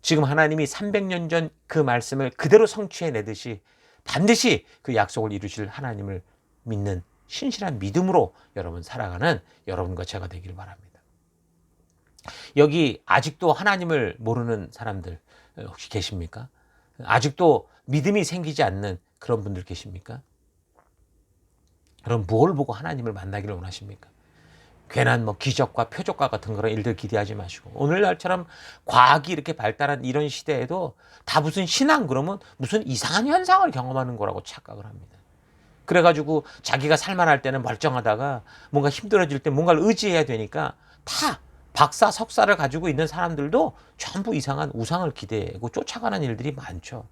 Speaker 1: 지금 하나님이 300년 전 그 말씀을 그대로 성취해내듯이 반드시 그 약속을 이루실 하나님을 믿는 신실한 믿음으로 여러분 살아가는 여러분과 제가 되기를 바랍니다. 여기 아직도 하나님을 모르는 사람들 혹시 계십니까? 아직도 믿음이 생기지 않는 그런 분들 계십니까? 그럼 뭘 보고 하나님을 만나기를 원하십니까? 괜한 뭐 기적과 표적과 같은 그런 일들 기대하지 마시고, 오늘날처럼 과학이 이렇게 발달한 이런 시대에도 다 무슨 신앙 그러면 무슨 이상한 현상을 경험하는 거라고 착각을 합니다. 그래가지고 자기가 살만할 때는 멀쩡하다가 뭔가 힘들어질 때 뭔가를 의지해야 되니까 다 박사 석사를 가지고 있는 사람들도 전부 이상한 우상을 기대고 쫓아가는 일들이 많죠.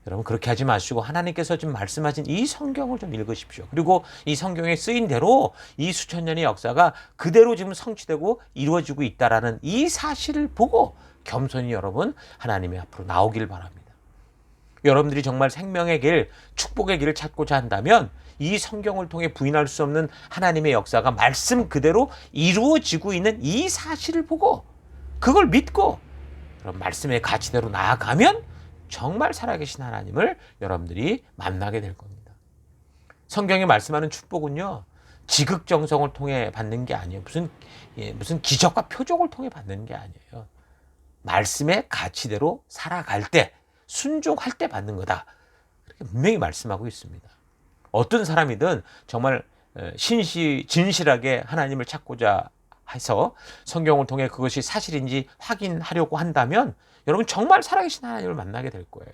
Speaker 1: 여러분 그렇게 하지 마시고 하나님께서 지금 말씀하신 이 성경을 좀 읽으십시오. 그리고 이 성경에 쓰인 대로 이 수천 년의 역사가 그대로 지금 성취되고 이루어지고 있다라는 이 사실을 보고 겸손히 여러분 하나님의 앞으로 나오길 바랍니다. 여러분들이 정말 생명의 길, 축복의 길을 찾고자 한다면 이 성경을 통해 부인할 수 없는 하나님의 역사가 말씀 그대로 이루어지고 있는 이 사실을 보고 그걸 믿고 그럼 말씀의 가치대로 나아가면 정말 살아계신 하나님을 여러분들이 만나게 될 겁니다. 성경이 말씀하는 축복은요, 지극정성을 통해 받는 게 아니에요. 무슨 기적과 표적을 통해 받는 게 아니에요. 말씀의 가치대로 살아갈 때, 순종할 때 받는 거다. 그렇게 분명히 말씀하고 있습니다. 어떤 사람이든 정말 진실하게 하나님을 찾고자 해서 성경을 통해 그것이 사실인지 확인하려고 한다면 여러분 정말 살아계신 하나님을 만나게 될 거예요.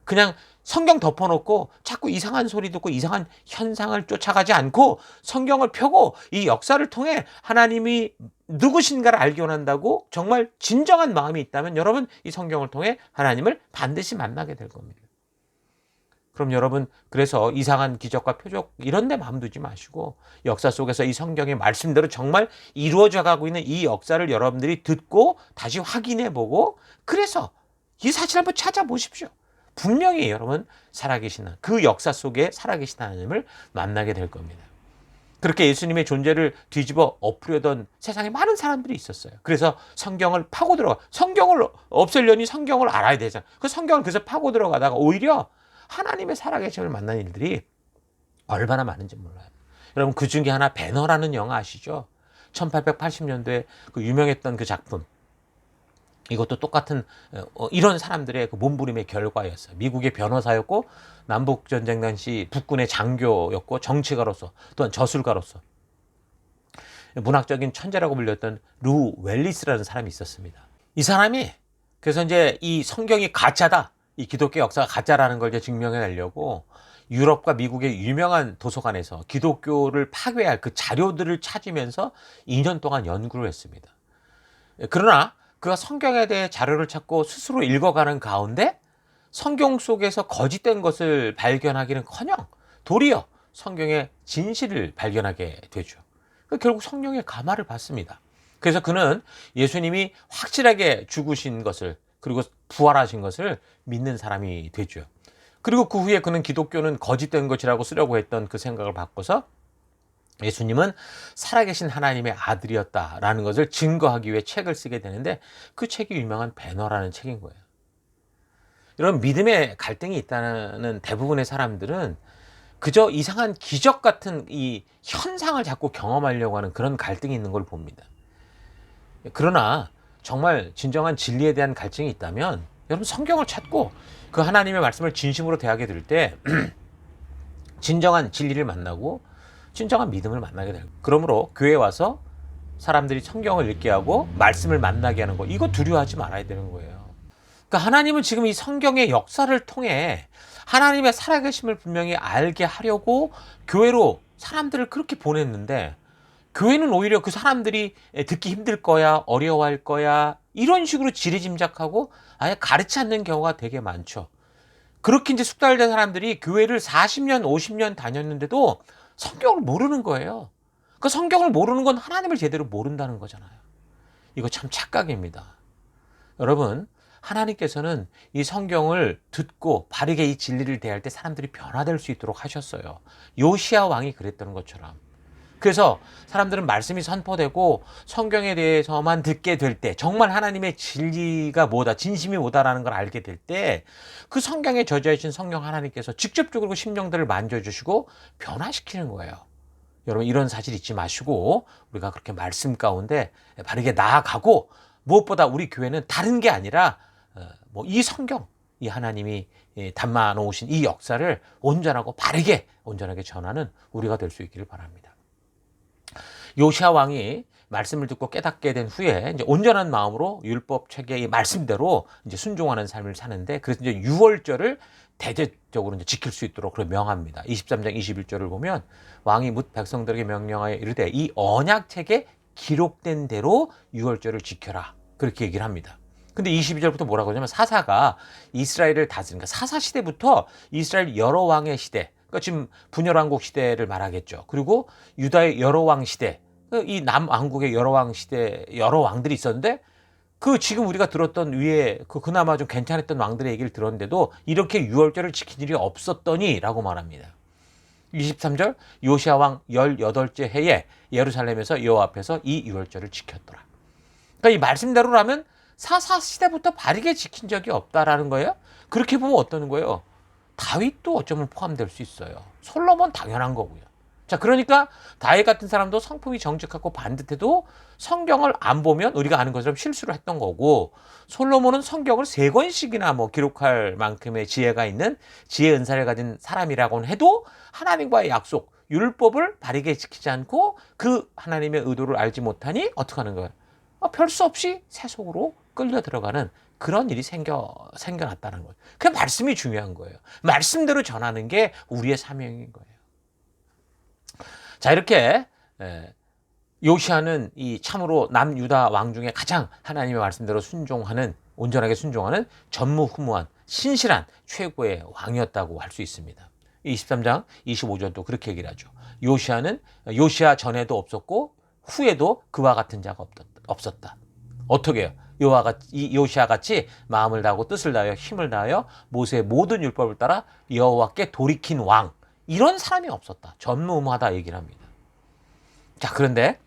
Speaker 1: 그냥 성경 덮어놓고 자꾸 이상한 소리 듣고 이상한 현상을 쫓아가지 않고 성경을 펴고 이 역사를 통해 하나님이 누구신가를 알기 원한다고 정말 진정한 마음이 있다면 여러분 이 성경을 통해 하나님을 반드시 만나게 될 겁니다. 그럼 여러분 그래서 이상한 기적과 표적 이런 데 마음 두지 마시고 역사 속에서 이 성경의 말씀대로 정말 이루어져 가고 있는 이 역사를 여러분들이 듣고 다시 확인해 보고 그래서 이 사실 한번 찾아보십시오. 분명히 여러분 살아계신 그 역사 속에 살아계신 하나님을 만나게 될 겁니다. 그렇게 예수님의 존재를 뒤집어 엎으려던 세상에 많은 사람들이 있었어요. 그래서 성경을 파고 들어가, 성경을 없애려니 성경을 알아야 되잖아요. 그 성경을 그래서 파고 들어가다가 오히려 하나님의 살아계심을 만난 일들이 얼마나 많은지 몰라요. 여러분 그 중에 하나 배너라는 영화 아시죠? 1880년도에 그 유명했던 그 작품. 이것도 똑같은 이런 사람들의 그 몸부림의 결과였어요. 미국의 변호사였고 남북전쟁 당시 북군의 장교였고 정치가로서 또한 저술가로서 문학적인 천재라고 불렸던 루 웰리스라는 사람이 있었습니다. 이 사람이 그래서 이제 이 성경이 가짜다, 이 기독교 역사가 가짜라는 걸 이제 증명해 내려고 유럽과 미국의 유명한 도서관에서 기독교를 파괴할 그 자료들을 찾으면서 2년 동안 연구를 했습니다. 그러나 그가 성경에 대해 자료를 찾고 스스로 읽어가는 가운데 성경 속에서 거짓된 것을 발견하기는커녕 도리어 성경의 진실을 발견하게 되죠. 결국 성령의 감화를 받습니다. 그래서 그는 예수님이 확실하게 죽으신 것을 그리고 부활하신 것을 믿는 사람이 되죠. 그리고 그 후에 그는 기독교는 거짓된 것이라고 쓰려고 했던 그 생각을 바꿔서 예수님은 살아계신 하나님의 아들이었다라는 것을 증거하기 위해 책을 쓰게 되는데 그 책이 유명한 배너라는 책인 거예요. 이런 믿음의 갈등이 있다는 대부분의 사람들은 그저 이상한 기적 같은 이 현상을 자꾸 경험하려고 하는 그런 갈등이 있는 걸 봅니다. 그러나 정말 진정한 진리에 대한 갈증이 있다면 여러분 성경을 찾고 그 하나님의 말씀을 진심으로 대하게 될 때 진정한 진리를 만나고 진정한 믿음을 만나게 됩니다. 그러므로 교회에 와서 사람들이 성경을 읽게 하고 말씀을 만나게 하는 거, 이거 두려워하지 말아야 되는 거예요. 그러니까 하나님은 지금 이 성경의 역사를 통해 하나님의 살아계심을 분명히 알게 하려고 교회로 사람들을 그렇게 보냈는데 교회는 오히려 그 사람들이 듣기 힘들 거야, 어려워할 거야, 이런 식으로 지레짐작하고 아예 가르치 않는 경우가 되게 많죠. 그렇게 이제 숙달된 사람들이 교회를 40년, 50년 다녔는데도 성경을 모르는 거예요. 그 성경을 모르는 건 하나님을 제대로 모른다는 거잖아요. 이거 참 착각입니다. 여러분, 하나님께서는 이 성경을 듣고 바르게 이 진리를 대할 때 사람들이 변화될 수 있도록 하셨어요. 요시야 왕이 그랬던 것처럼. 그래서 사람들은 말씀이 선포되고 성경에 대해서만 듣게 될 때 정말 하나님의 진리가 뭐다, 진심이 뭐다라는 걸 알게 될 때 그 성경에 저자이신 성령 하나님께서 직접적으로 심령들을 만져주시고 변화시키는 거예요. 여러분 이런 사실 잊지 마시고 우리가 그렇게 말씀 가운데 바르게 나아가고 무엇보다 우리 교회는 다른 게 아니라 이 성경, 이 하나님이 담아 놓으신 이 역사를 온전하고 바르게 온전하게 전하는 우리가 될 수 있기를 바랍니다. 요시야 왕이 말씀을 듣고 깨닫게 된 후에 이제 온전한 마음으로 율법 체계의 말씀대로 이제 순종하는 삶을 사는데 그래서 이제 유월절을 대대적으로 이제 지킬 수 있도록 그걸 명합니다. 23장 21절을 보면 왕이 뭇 백성들에게 명령하여 이르되 이 언약책에 기록된 대로 유월절을 지켜라. 그렇게 얘기를 합니다. 근데 22절부터 뭐라고 하냐면 사사가 이스라엘을 다스리니까 사사 시대부터 이스라엘 여러 왕의 시대, 그러니까 지금 분열왕국 시대를 말하겠죠. 그리고 유다의 여러 왕 시대, 이 남왕국의 여러 왕 시대, 여러 왕들이 있었는데 그 지금 우리가 들었던 위에 그나마 좀 괜찮았던 왕들의 얘기를 들었는데도 이렇게 유월절을 지킨 일이 없었더니 라고 말합니다. 23절 요시야 왕 18째 해에 예루살렘에서 여호와 앞에서 이 유월절을 지켰더라. 그러니까 이 말씀대로라면 사사 시대부터 바르게 지킨 적이 없다라는 거예요. 그렇게 보면 어떠는 거예요? 다윗도 어쩌면 포함될 수 있어요. 솔로몬 당연한 거고요. 자, 그러니까 다윗 같은 사람도 성품이 정직하고 반듯해도 성경을 안 보면 우리가 아는 것처럼 실수를 했던 거고, 솔로몬은 성경을 3권씩이나 기록할 만큼의 지혜가 있는 지혜 은사를 가진 사람이라고는 해도 하나님과의 약속, 율법을 바르게 지키지 않고 그 하나님의 의도를 알지 못하니 어떻게 하는 거예요? 별 수 없이 세속으로 끌려 들어가는 그런 일이 생겨났다는 거예요. 그 말씀이 중요한 거예요. 말씀대로 전하는 게 우리의 사명인 거예요. 자, 이렇게 요시야는 이 참으로 남유다 왕 중에 가장 하나님의 말씀대로 온전하게 순종하는 전무후무한 신실한 최고의 왕이었다고 할 수 있습니다. 23장 25절도 그렇게 얘기를 하죠. 요시야는 요시야 전에도 없었고 후에도 그와 같은 자가 없었다. 어떻게 해요? 요시아 같이 마음을 다하고 뜻을 다하여 힘을 다하여 모세의 모든 율법을 따라 여호와께 돌이킨 왕, 이런 사람이 없었다. 전무후무하다 얘기를 합니다. 자, 그런데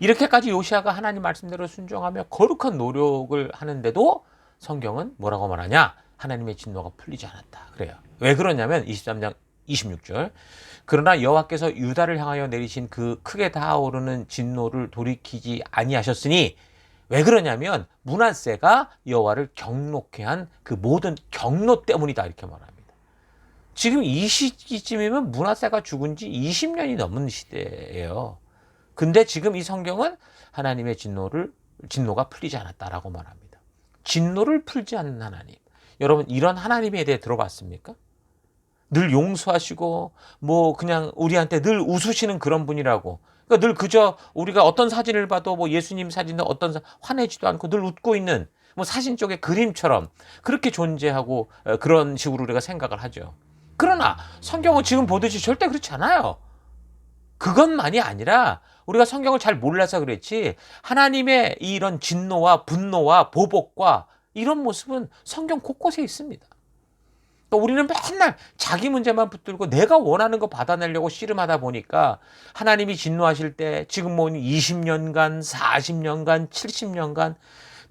Speaker 1: 이렇게까지 요시아가 하나님 말씀대로 순종하며 거룩한 노력을 하는데도 성경은 뭐라고 말하냐? 하나님의 진노가 풀리지 않았다. 그래요. 왜 그러냐면 23장 26절. 그러나 여호와께서 유다를 향하여 내리신 그 크게 다하오르는 진노를 돌이키지 아니하셨으니, 왜 그러냐면 므낫세가 여호와를 경록해 한 그 모든 경로 때문이다, 이렇게 말합니다. 지금 이 시기쯤이면 므낫세가 죽은 지 20년이 넘은 시대예요. 근데 지금 이 성경은 하나님의 진노가 풀리지 않았다라고 말합니다. 진노를 풀지 않는 하나님. 여러분, 이런 하나님에 대해 들어봤습니까? 늘 용서하시고 뭐 그냥 우리한테 늘 웃으시는 그런 분이라고. 그러니까 늘 그저 우리가 어떤 사진을 봐도 뭐 예수님 사진은 화내지도 않고 늘 웃고 있는 뭐 사진 쪽의 그림처럼 그렇게 존재하고 그런 식으로 우리가 생각을 하죠. 그러나 성경은 지금 보듯이 절대 그렇지 않아요. 그것만이 아니라 우리가 성경을 잘 몰라서 그렇지 하나님의 이런 진노와 분노와 보복과 이런 모습은 성경 곳곳에 있습니다. 또 우리는 맨날 자기 문제만 붙들고 내가 원하는 거 받아내려고 씨름하다 보니까 하나님이 진노하실 때 지금 뭐 20년간, 40년간, 70년간,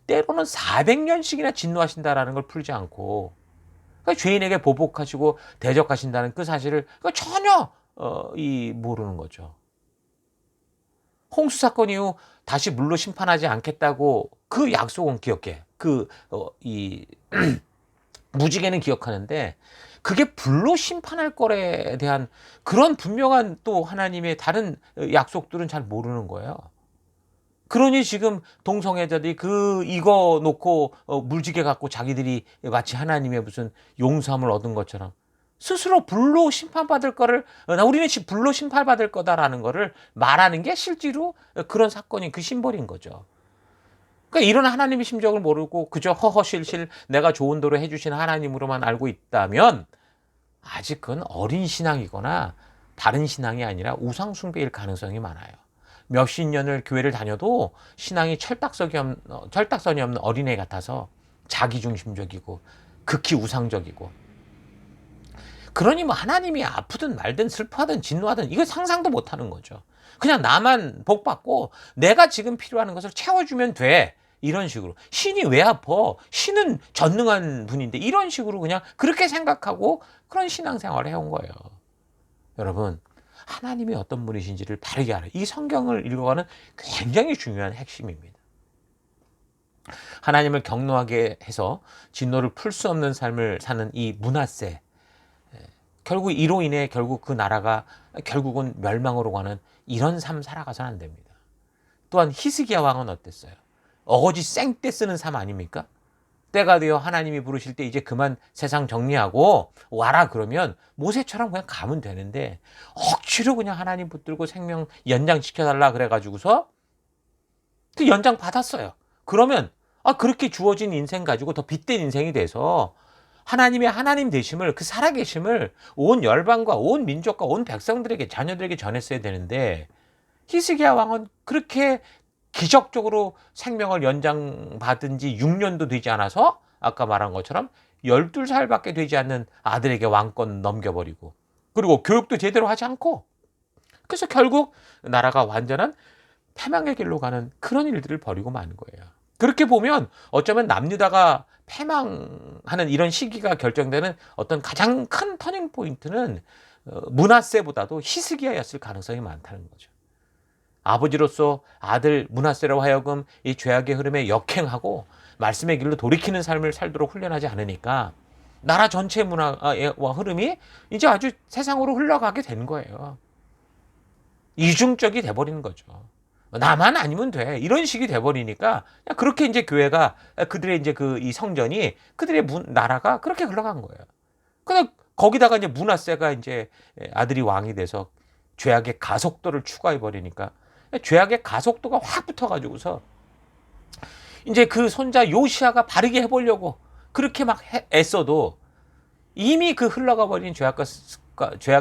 Speaker 1: 때로는 400년씩이나 진노하신다라는 걸 풀지 않고, 그러니까 죄인에게 보복하시고 대적하신다는 그 사실을 전혀 모르는 거죠. 홍수 사건 이후 다시 물로 심판하지 않겠다고 그 약속은 기억해. 무지개는 기억하는데 그게 불로 심판할 거에 대한 그런 분명한 또 하나님의 다른 약속들은 잘 모르는 거예요. 그러니 지금 동성애자들이 이거 놓고 물지개 갖고 자기들이 마치 하나님의 무슨 용서함을 얻은 것처럼 스스로 불로 심판받을 거를, 우리는 불로 심판받을 거다라는 거를 말하는 게 실제로 그런 사건이 그 심벌인 거죠. 그러니까 이런 하나님의 심정을 모르고 그저 허허실실 내가 좋은 도로 해주신 하나님으로만 알고 있다면 아직 그건 어린 신앙이거나 다른 신앙이 아니라 우상 숭배일 가능성이 많아요. 몇십 년을 교회를 다녀도 신앙이 철딱선이 없는 어린애 같아서 자기중심적이고 극히 우상적이고, 그러니 뭐 하나님이 아프든 말든 슬퍼하든 진노하든 이거 상상도 못하는 거죠. 그냥 나만 복 받고 내가 지금 필요한 것을 채워주면 돼, 이런 식으로. 신이 왜 아파? 신은 전능한 분인데, 이런 식으로 그냥 그렇게 생각하고 그런 신앙생활을 해온 거예요. 여러분, 하나님이 어떤 분이신지를 바르게 알아요. 이 성경을 읽어가는 굉장히 중요한 핵심입니다. 하나님을 경노하게 해서 진노를 풀 수 없는 삶을 사는 이 므낫세, 결국 이로 인해 결국 그 나라가 결국은 멸망으로 가는 이런 삶 살아가서는 안 됩니다. 또한 히스기야 왕은 어땠어요? 어거지 생떼 쓰는 삶 아닙니까? 때가 되어 하나님이 부르실 때 이제 그만 세상 정리하고 와라 그러면 모세처럼 그냥 가면 되는데 억지로 그냥 하나님 붙들고 생명 연장시켜달라 그래가지고서 그 연장 받았어요. 그러면 그렇게 주어진 인생 가지고 더 빗된 인생이 돼서 하나님의 하나님 되심을, 그 살아계심을 온 열방과 온 민족과 온 백성들에게, 자녀들에게 전했어야 되는데, 히스기야 왕은 그렇게 기적적으로 생명을 연장받은 지 6년도 되지 않아서 아까 말한 것처럼 12살밖에 되지 않는 아들에게 왕권 넘겨버리고, 그리고 교육도 제대로 하지 않고, 그래서 결국 나라가 완전한 패망의 길로 가는 그런 일들을 벌이고 마는 거예요. 그렇게 보면 어쩌면 남유다가 패망하는 이런 시기가 결정되는 어떤 가장 큰 터닝 포인트는 므낫세보다도 히스기야였을 가능성이 많다는 거죠. 아버지로서 아들 므낫세로 하여금 이 죄악의 흐름에 역행하고 말씀의 길로 돌이키는 삶을 살도록 훈련하지 않으니까 나라 전체의 문화와 흐름이 이제 아주 세상으로 흘러가게 된 거예요. 이중적이 돼버리는 거죠. 나만 아니면 돼, 이런 식이 돼버리니까 그냥 그렇게 이제 교회가, 그들의 이제 이 성전이, 그들의 나라가 그렇게 흘러간 거예요. 근데 거기다가 이제 므낫세가 이제 아들이 왕이 돼서 죄악의 가속도를 추가해 버리니까 죄악의 가속도가 확 붙어가지고서 이제 그 손자 요시아가 바르게 해보려고 그렇게 막 애써도 이미 그 흘러가 버린 죄악의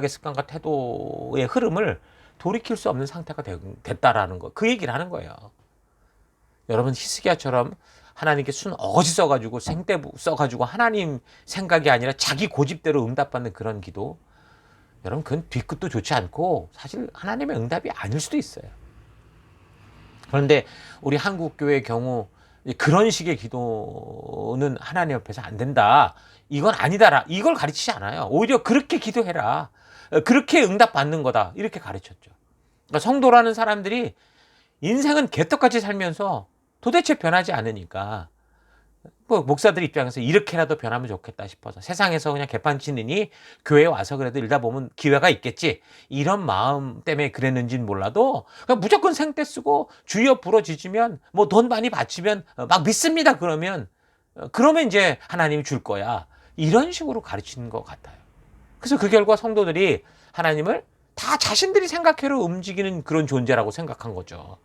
Speaker 1: 습관과 태도의 흐름을 돌이킬 수 없는 상태가 됐다라는 거, 그 얘기를 하는 거예요. 여러분 히스기야처럼 하나님께 순 어거지 써가지고 생떼 써가지고 하나님 생각이 아니라 자기 고집대로 응답받는 그런 기도, 여러분 그건 뒤끝도 좋지 않고 사실 하나님의 응답이 아닐 수도 있어요. 그런데 우리 한국교회의 경우 그런 식의 기도는 하나님 앞에서 안 된다, 이건 아니다라, 이걸 가르치지 않아요. 오히려 그렇게 기도해라, 그렇게 응답받는 거다, 이렇게 가르쳤죠. 그러니까 성도라는 사람들이 인생은 개떡같이 살면서 도대체 변하지 않으니까 뭐 목사들 입장에서 이렇게라도 변하면 좋겠다 싶어서 세상에서 그냥 개판 치느니 교회에 와서 그래도 읽다 보면 기회가 있겠지, 이런 마음 때문에 그랬는지는 몰라도 그냥 무조건 생떼 쓰고 주여 부러지면 뭐 돈 많이 바치면 막 믿습니다 그러면 이제 하나님이 줄 거야, 이런 식으로 가르치는 것 같아요. 그래서 그 결과 성도들이 하나님을 다 자신들이 생각해로 움직이는 그런 존재라고 생각한 거죠.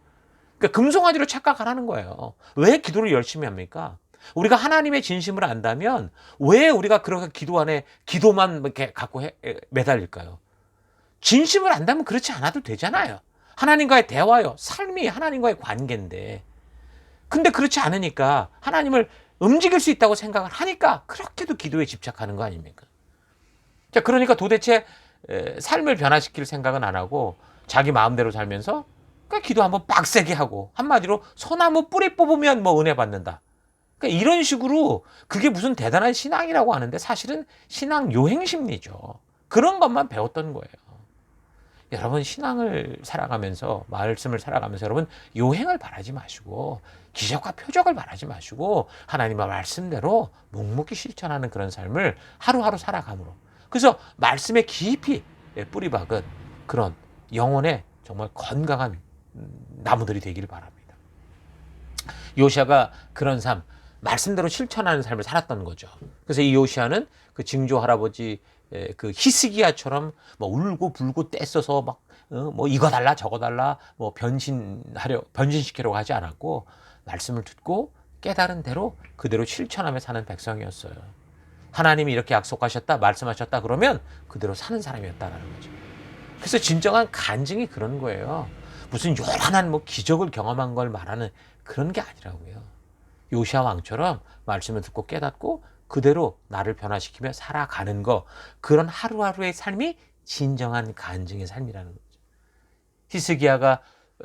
Speaker 1: 그러니까 금송아지로 착각하라는 거예요. 왜 기도를 열심히 합니까? 우리가 하나님의 진심을 안다면 왜 우리가 그렇게 기도 안에 기도만 이렇게 갖고 매달릴까요? 진심을 안다면 그렇지 않아도 되잖아요. 하나님과의 대화요, 삶이 하나님과의 관계인데. 근데 그렇지 않으니까 하나님을 움직일 수 있다고 생각을 하니까 그렇게도 기도에 집착하는 거 아닙니까? 자, 그러니까 도대체 삶을 변화시킬 생각은 안 하고 자기 마음대로 살면서 그러니까 기도 한번 빡세게 하고, 한마디로 소나무 뿌리 뽑으면 뭐 은혜 받는다, 그러니까 이런 식으로 그게 무슨 대단한 신앙이라고 하는데 사실은 신앙 요행 심리죠. 그런 것만 배웠던 거예요. 여러분 신앙을 살아가면서, 말씀을 살아가면서 여러분 요행을 바라지 마시고 기적과 표적을 바라지 마시고 하나님의 말씀대로 묵묵히 실천하는 그런 삶을 하루하루 살아감으로, 그래서 말씀에 깊이 뿌리박은 그런 영혼의 정말 건강한 나무들이 되기를 바랍니다. 요시아가 그런 삶, 말씀대로 실천하는 삶을 살았던 거죠. 그래서 이 요시아는 그 징조 할아버지 그 히스기야처럼 뭐 울고 불고 떼써서 막 뭐 이거 달라 저거 달라 뭐 변신시키려고 하지 않았고, 말씀을 듣고 깨달은 대로 그대로 실천하며 사는 백성이었어요. 하나님이 이렇게 약속하셨다, 말씀하셨다 그러면 그대로 사는 사람이었다라는 거죠. 그래서 진정한 간증이 그런 거예요. 무슨 요란한 뭐 기적을 경험한 걸 말하는 그런 게 아니라고요. 요시아 왕처럼 말씀을 듣고 깨닫고 그대로 나를 변화시키며 살아가는 거, 그런 하루하루의 삶이 진정한 간증의 삶이라는 거죠. 히스기야가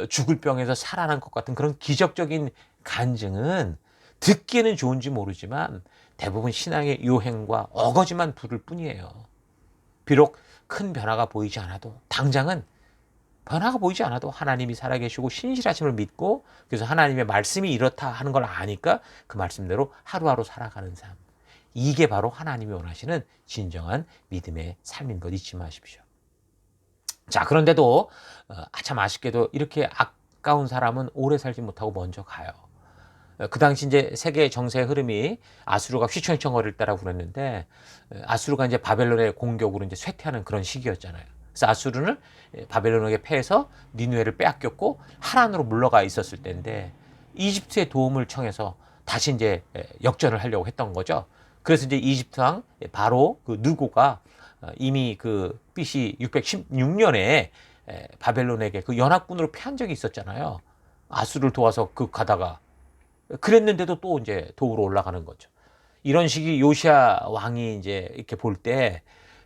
Speaker 1: 죽을 병에서 살아난 것 같은 그런 기적적인 간증은 듣기에는 좋은지 모르지만 대부분 신앙의 요행과 어거지만 부를 뿐이에요. 비록 큰 변화가 보이지 않아도, 당장은 변화가 보이지 않아도 하나님이 살아계시고 신실하심을 믿고, 그래서 하나님의 말씀이 이렇다 하는 걸 아니까 그 말씀대로 하루하루 살아가는 삶, 이게 바로 하나님이 원하시는 진정한 믿음의 삶인 것 잊지 마십시오. 자, 그런데도 참 아쉽게도 이렇게 아까운 사람은 오래 살지 못하고 먼저 가요. 그 당시 이제 세계 정세의 흐름이 아수르가 휘청휘청거릴 때라고 그랬는데, 아수르가 이제 바벨론의 공격으로 이제 쇠퇴하는 그런 시기였잖아요. 그래서 아수르는 바벨론에게 패해서 니느웨를 빼앗겼고 하란으로 물러가 있었을 때인데, 이집트의 도움을 청해서 다시 이제 역전을 하려고 했던 거죠. 그래서 이제 이집트 왕 바로 그 느고가 이미 그 BC 616년에 바벨론에게 그 연합군으로 패한 적이 있었잖아요. 아수르를 도와서 그 가다가, 그랬는데도 또 이제 도우러 올라가는 거죠. 이런 식이 요시아 왕이 이제 이렇게 볼 때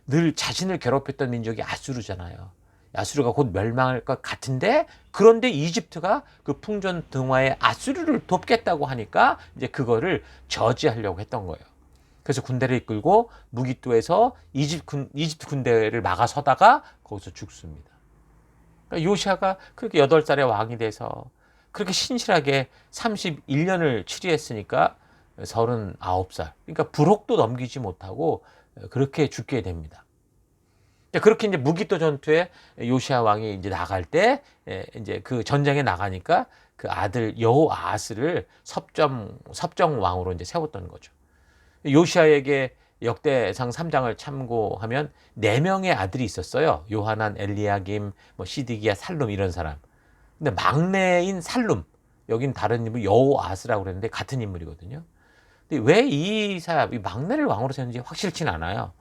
Speaker 1: 늘 자신을 괴롭혔던 민족이 아수르잖아요. 아수르가 곧 멸망할 것 같은데, 그런데 이집트가 그 풍전등화의 아수르를 돕겠다고 하니까 이제 그거를 저지하려고 했던 거예요. 그래서 군대를 이끌고 무기토에서 이집트 군대를 막아서다가 거기서 죽습니다. 그러니까 요시아가 그렇게 8살의 왕이 돼서 그렇게 신실하게 31년을 치리했으니까 39살, 그러니까 부록도 넘기지 못하고 그렇게 죽게 됩니다. 그렇게 이제 무기토 전투에 요시아 왕이 이제 나갈 때, 이제 그 전쟁에 나가니까 그 아들 여호아하스를 섭정 왕으로 이제 세웠던 거죠. 요시아에게 역대상 3장을 참고하면 4명의 아들이 있었어요. 요하난, 엘리야김, 뭐 시드기야, 살룸, 이런 사람. 근데 막내인 살룸, 여긴 다른 인물 여호아하스라고 그랬는데 같은 인물이거든요. 근데 왜 이 사람, 이 막내를 왕으로 세웠는지 확실치는 않아요.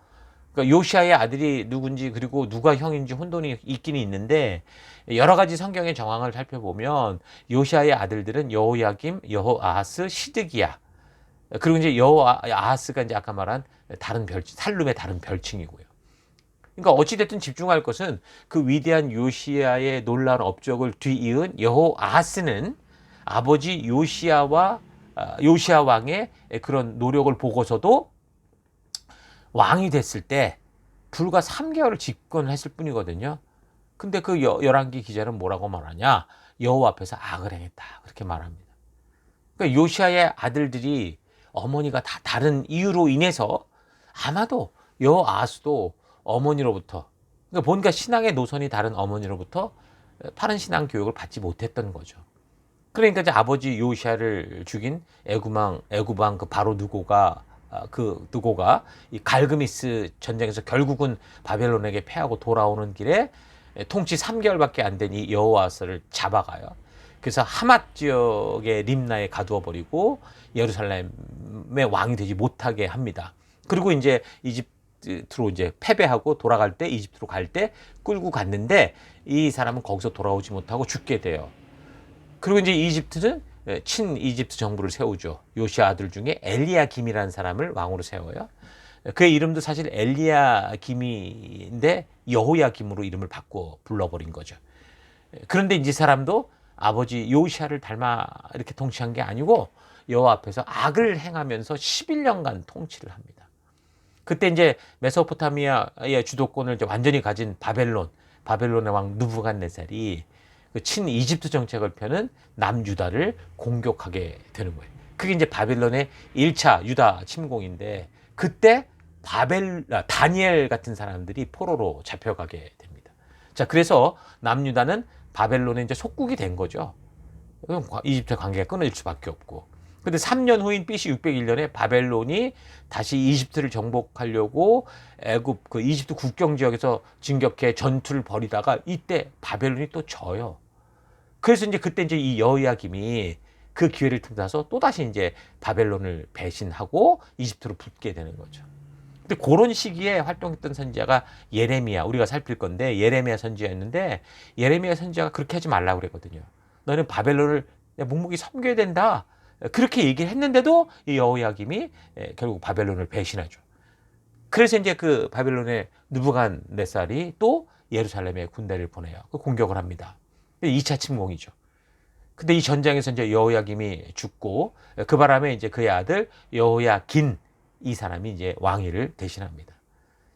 Speaker 1: 그러니까 요시아의 아들이 누군지 그리고 누가 형인지 혼돈이 있기는 있는데 여러 가지 성경의 정황을 살펴보면 요시아의 아들들은 여호야김, 여호아하스, 시드기야. 그리고 이제 여호아하스가 이제 아까 말한 다른 별칭, 살룸의 다른 별칭이고요. 그러니까 어찌됐든 집중할 것은 그 위대한 요시아의 놀라운 업적을 뒤이은 여호아하스는 아버지 요시아 왕의 그런 노력을 보고서도 왕이 됐을 때 불과 3개월을 집권을 했을 뿐이거든요. 근데 그 열왕기 기자는 뭐라고 말하냐? 여호와 앞에서 악을 행했다. 그렇게 말합니다. 그러니까 요시아의 아들들이 어머니가 다 다른 이유로 인해서 아마도 여호아하스도 어머니로부터, 그러니까 뭔가 신앙의 노선이 다른 어머니로부터 바른 신앙 교육을 받지 못했던 거죠. 그러니까 이제 아버지 요시아를 죽인 애굽왕 그 바로 느고가 이 갈그미스 전쟁에서 결국은 바벨론에게 패하고 돌아오는 길에 통치 3개월밖에 안 된 이 여호아스를 잡아가요. 그래서 하맛 지역의 림나에 가두어 버리고 예루살렘의 왕이 되지 못하게 합니다. 그리고 이제 이집트로 이제 패배하고 돌아갈 때 이집트로 갈 때 끌고 갔는데 이 사람은 거기서 돌아오지 못하고 죽게 돼요. 그리고 이제 이집트는 친 이집트 정부를 세우죠. 요시아 아들 중에 엘리야김이라는 사람을 왕으로 세워요. 그의 이름도 사실 엘리야김인데 여호야김으로 이름을 바꿔 불러버린 거죠. 그런데 이 사람도 아버지 요시아를 닮아 이렇게 통치한 게 아니고 여호와 앞에서 악을 행하면서 11년간 통치를 합니다. 그때 이제 메소포타미아의 주도권을 이제 완전히 가진 바벨론의 왕 느부갓네살이 그 친 이집트 정책을 펴는 남유다를 공격하게 되는 거예요. 그게 이제 바벨론의 1차 유다 침공인데 그때 다니엘 같은 사람들이 포로로 잡혀가게 됩니다. 자, 그래서 남유다는 바벨론의 이제 속국이 된 거죠. 이집트 관계가 끊어질 수밖에 없고. 근데 3년 후인 BC 601년에 바벨론이 다시 이집트를 정복하려고 애굽 이집트 국경 지역에서 진격해 전투를 벌이다가 이때 바벨론이 또 져요. 그래서 이제 그때 이제 이 여호야김이 그 기회를 틈타서 또다시 이제 바벨론을 배신하고 이집트로 붙게 되는 거죠. 근데 그런 시기에 활동했던 선지자가 예레미야, 우리가 살필 건데 예레미야 선지자였는데 예레미야 선지자가 그렇게 하지 말라고 그랬거든요. 너는 바벨론을 묵묵히 섬겨야 된다. 그렇게 얘기를 했는데도 이 여호야김이 결국 바벨론을 배신하죠. 그래서 이제 그 바벨론의 느부갓네살이 또 예루살렘에 군대를 보내요. 그 공격을 합니다. 2차 침공이죠. 근데 이 전장에서 이제 여호야김이 죽고 그 바람에 이제 그의 아들 여호야긴 이 사람이 이제 왕위를 대신합니다.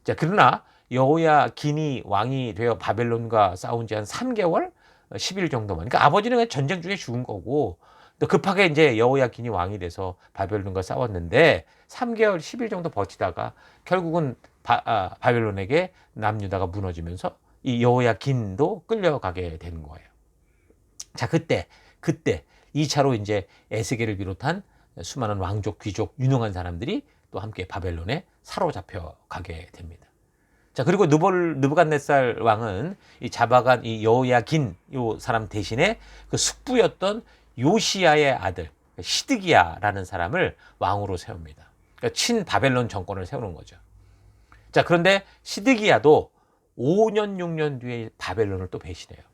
Speaker 1: 자, 그러나 여호야긴이 왕이 되어 바벨론과 싸운 지 한 3개월, 10일 정도만. 그러니까 아버지는 그냥 전쟁 중에 죽은 거고 또 급하게 이제 여호야긴이 왕이 돼서 바벨론과 싸웠는데 3개월, 10일 정도 버티다가 결국은 바벨론에게 남유다가 무너지면서 이 여호야긴도 끌려가게 되는 거예요. 자, 그때 2차로 이제 에스겔을 비롯한 수많은 왕족, 귀족, 유능한 사람들이 또 함께 바벨론에 사로잡혀 가게 됩니다. 자, 그리고 느부갓네살 왕은 이 잡아간 이 여호야긴 요 사람 대신에 그 숙부였던 요시아의 아들 시드기야라는 사람을 왕으로 세웁니다. 그러니까 친 바벨론 정권을 세우는 거죠. 자, 그런데 시드기야도 5년 6년 뒤에 바벨론을 또 배신해요.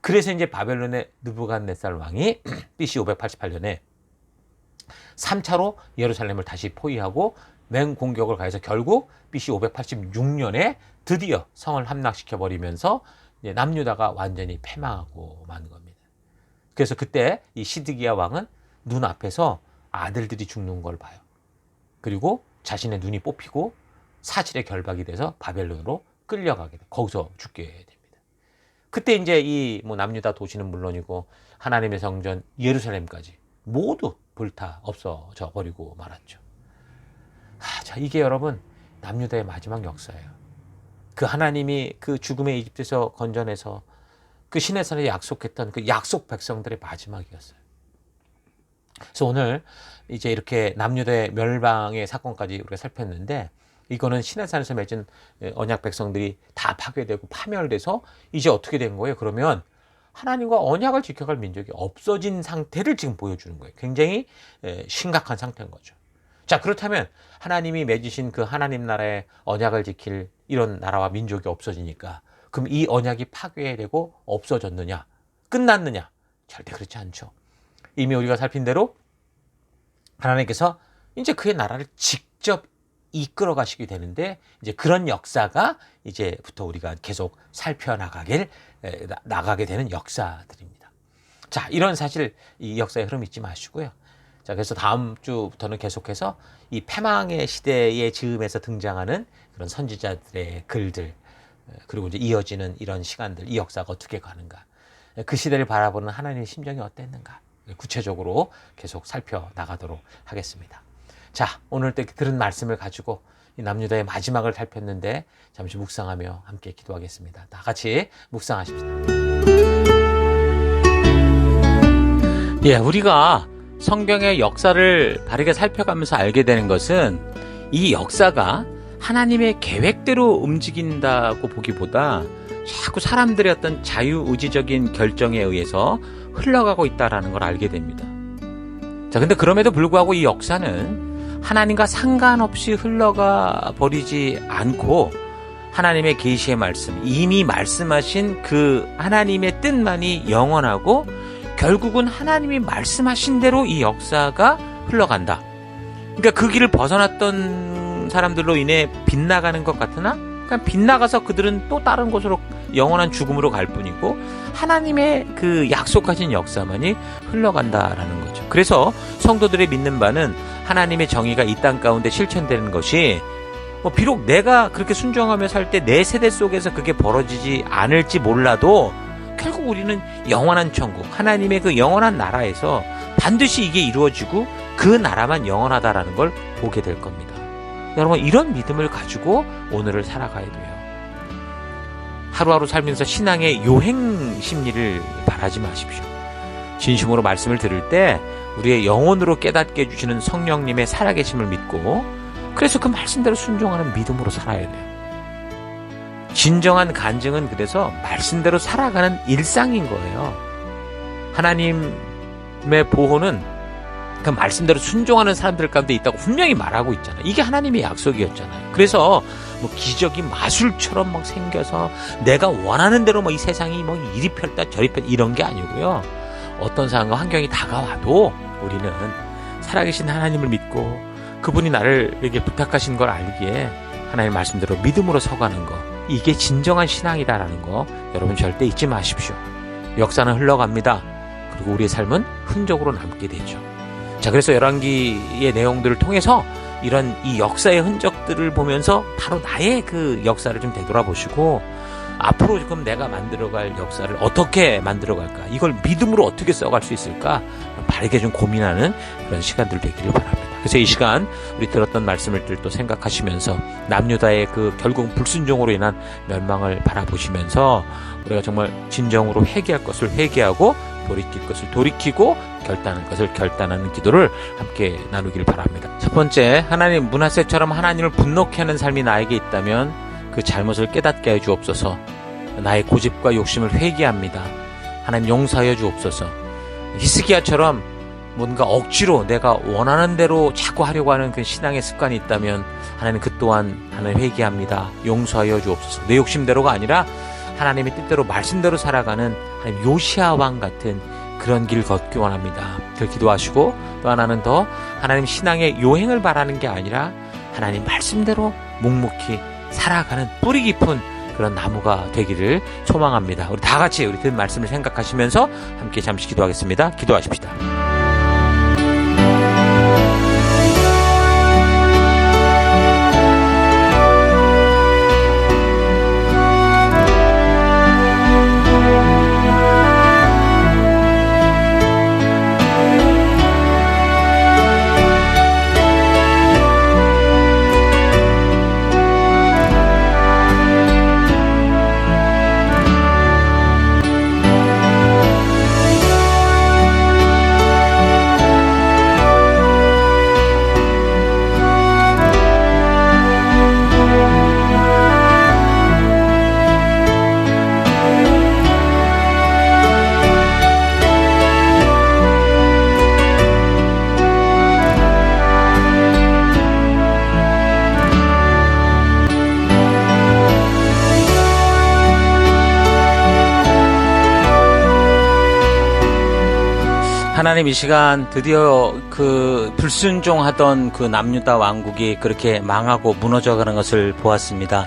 Speaker 1: 그래서 이제 바벨론의 느부갓네살 왕이 BC 588년에 3차로 예루살렘을 다시 포위하고 맹공격을 가해서 결국 BC 586년에 드디어 성을 함락시켜 버리면서 남유다가 완전히 패망하고 만 겁니다. 그래서 그때 이 시드기야 왕은 눈앞에서 아들들이 죽는 걸 봐요. 그리고 자신의 눈이 뽑히고 사실의 결박이 돼서 바벨론으로 끌려가게 돼. 거기서 죽게 됩니다. 그때 이제 이 남유다 도시는 물론이고 하나님의 성전 예루살렘까지 모두 불타 없어져 버리고 말았죠. 자, 이게 여러분 남유다의 마지막 역사예요. 그 하나님이 그 죽음의 이집트에서 건져내서 그 시내산에 약속했던 그 약속 백성들의 마지막이었어요. 그래서 오늘 이제 이렇게 남유다의 멸망의 사건까지 우리가 살폈는데 이거는 시내산에서 맺은 언약 백성들이 다 파괴되고 파멸돼서 이제 어떻게 된 거예요? 그러면 하나님과 언약을 지켜갈 민족이 없어진 상태를 지금 보여주는 거예요. 굉장히 심각한 상태인 거죠. 자, 그렇다면 하나님이 맺으신 그 하나님 나라의 언약을 지킬 이런 나라와 민족이 없어지니까 그럼 이 언약이 파괴되고 없어졌느냐? 끝났느냐? 절대 그렇지 않죠. 이미 우리가 살핀 대로 하나님께서 이제 그의 나라를 직접 이끌어 가시게 되는데 이제 그런 역사가 이제부터 우리가 계속 나가게 되는 역사들입니다. 자, 이런 사실 이 역사의 흐름 잊지 마시고요. 자, 그래서 다음 주부터는 계속해서 이 패망의 시대의 즈음에서 등장하는 그런 선지자들의 글들, 그리고 이제 이어지는 이런 시간들, 이 역사가 어떻게 가는가, 그 시대를 바라보는 하나님의 심정이 어땠는가, 구체적으로 계속 살펴나가도록 하겠습니다. 자, 오늘 때 들은 말씀을 가지고 이 남유다의 마지막을 살폈는데 잠시 묵상하며 함께 기도하겠습니다. 다 같이 묵상하십시다. 예, 우리가 성경의 역사를 바르게 살펴가면서 알게 되는 것은 이 역사가 하나님의 계획대로 움직인다고 보기보다 자꾸 사람들의 어떤 자유의지적인 결정에 의해서 흘러가고 있다는 걸 알게 됩니다. 자, 근데 그럼에도 불구하고 이 역사는 하나님과 상관없이 흘러가 버리지 않고 하나님의 계시의 말씀, 이미 말씀하신 그 하나님의 뜻만이 영원하고 결국은 하나님이 말씀하신 대로 이 역사가 흘러간다. 그러니까 그 길을 벗어났던 사람들로 인해 빗나가는 것 같으나 그냥 빗나가서 그들은 또 다른 곳으로 영원한 죽음으로 갈 뿐이고 하나님의 그 약속하신 역사만이 흘러간다라는 거죠. 그래서 성도들이 믿는 바는 하나님의 정의가 이 땅 가운데 실천되는 것이 비록 내가 그렇게 순종하며 살 때 내 세대 속에서 그게 벌어지지 않을지 몰라도 결국 우리는 영원한 천국, 하나님의 그 영원한 나라에서 반드시 이게 이루어지고 그 나라만 영원하다라는 걸 보게 될 겁니다. 여러분, 이런 믿음을 가지고 오늘을 살아가야 돼요. 하루하루 살면서 신앙의 요행 심리를 바라지 마십시오. 진심으로 말씀을 들을 때 우리의 영혼으로 깨닫게 해주시는 성령님의 살아계심을 믿고 그래서 그 말씀대로 순종하는 믿음으로 살아야 돼요. 진정한 간증은 그래서 말씀대로 살아가는 일상인 거예요. 하나님의 보호는 그 말씀대로 순종하는 사람들 가운데 있다고 분명히 말하고 있잖아요. 이게 하나님의 약속이었잖아요. 그래서 기적이 마술처럼 막 생겨서 내가 원하는 대로 이 세상이 이리 펼다 저리 펼다 이런 게 아니고요. 어떤 상황과 환경이 다가와도 우리는 살아계신 하나님을 믿고 그분이 나를 이렇게 부탁하신 걸 알기에 하나님 말씀대로 믿음으로 서가는 거, 이게 진정한 신앙이다라는 거 여러분 절대 잊지 마십시오. 역사는 흘러갑니다. 그리고 우리의 삶은 흔적으로 남게 되죠. 자, 그래서 열왕기의 내용들을 통해서 이런 이 역사의 흔적들을 보면서 바로 나의 그 역사를 좀 되돌아보시고 앞으로 지금 내가 만들어갈 역사를 어떻게 만들어갈까, 이걸 믿음으로 어떻게 써갈 수 있을까 바르게 좀 고민하는 그런 시간들 되기를 바랍니다. 그래서 이 시간 우리 들었던 말씀을 또 생각하시면서 남유다의 그 결국 불순종으로 인한 멸망을 바라보시면서 우리가 정말 진정으로 회개할 것을 회개하고 돌이킬 것을 돌이키고 결단할 것을 결단하는 기도를 함께 나누길 바랍니다. 첫 번째, 하나님, 므낫세처럼 하나님을 분노케 하는 삶이 나에게 있다면 그 잘못을 깨닫게 해 주옵소서. 나의 고집과 욕심을 회개합니다. 하나님, 용서하여 주옵소서. 히스기야처럼 뭔가 억지로 내가 원하는 대로 자꾸 하려고 하는 그 신앙의 습관이 있다면 하나님, 그 또한 하나님 회개합니다. 용서하여 주옵소서. 내 욕심대로가 아니라 하나님의 뜻대로 말씀대로 살아가는 하나님 요시아 왕 같은 그런 길 걷기 원합니다. 그걸 기도하시고, 또 하나는 더 하나님 신앙의 요행을 바라는 게 아니라 하나님 말씀대로 묵묵히 살아가는 뿌리 깊은 그런 나무가 되기를 소망합니다. 우리 다 같이 우리 든 말씀을 생각하시면서 함께 잠시 기도하겠습니다. 기도하십시다. 하나님 이 시간 드디어 그 불순종하던 그 남유다 왕국이 그렇게 망하고 무너져가는 것을 보았습니다.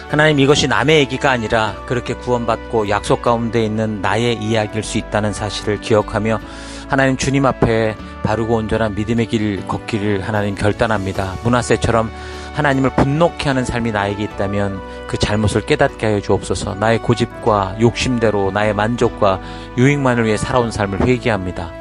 Speaker 1: 하나님 이것이 남의 얘기가 아니라 그렇게 구원받고 약속 가운데 있는 나의 이야기일 수 있다는 사실을 기억하며 하나님 주님 앞에 바르고 온전한 믿음의 길 걷기를 하나님 결단합니다. 므낫세처럼 하나님을 분노케 하는 삶이 나에게 있다면 그 잘못을 깨닫게 하여 주옵소서. 나의 고집과 욕심대로 나의 만족과 유익만을 위해 살아온 삶을 회개합니다.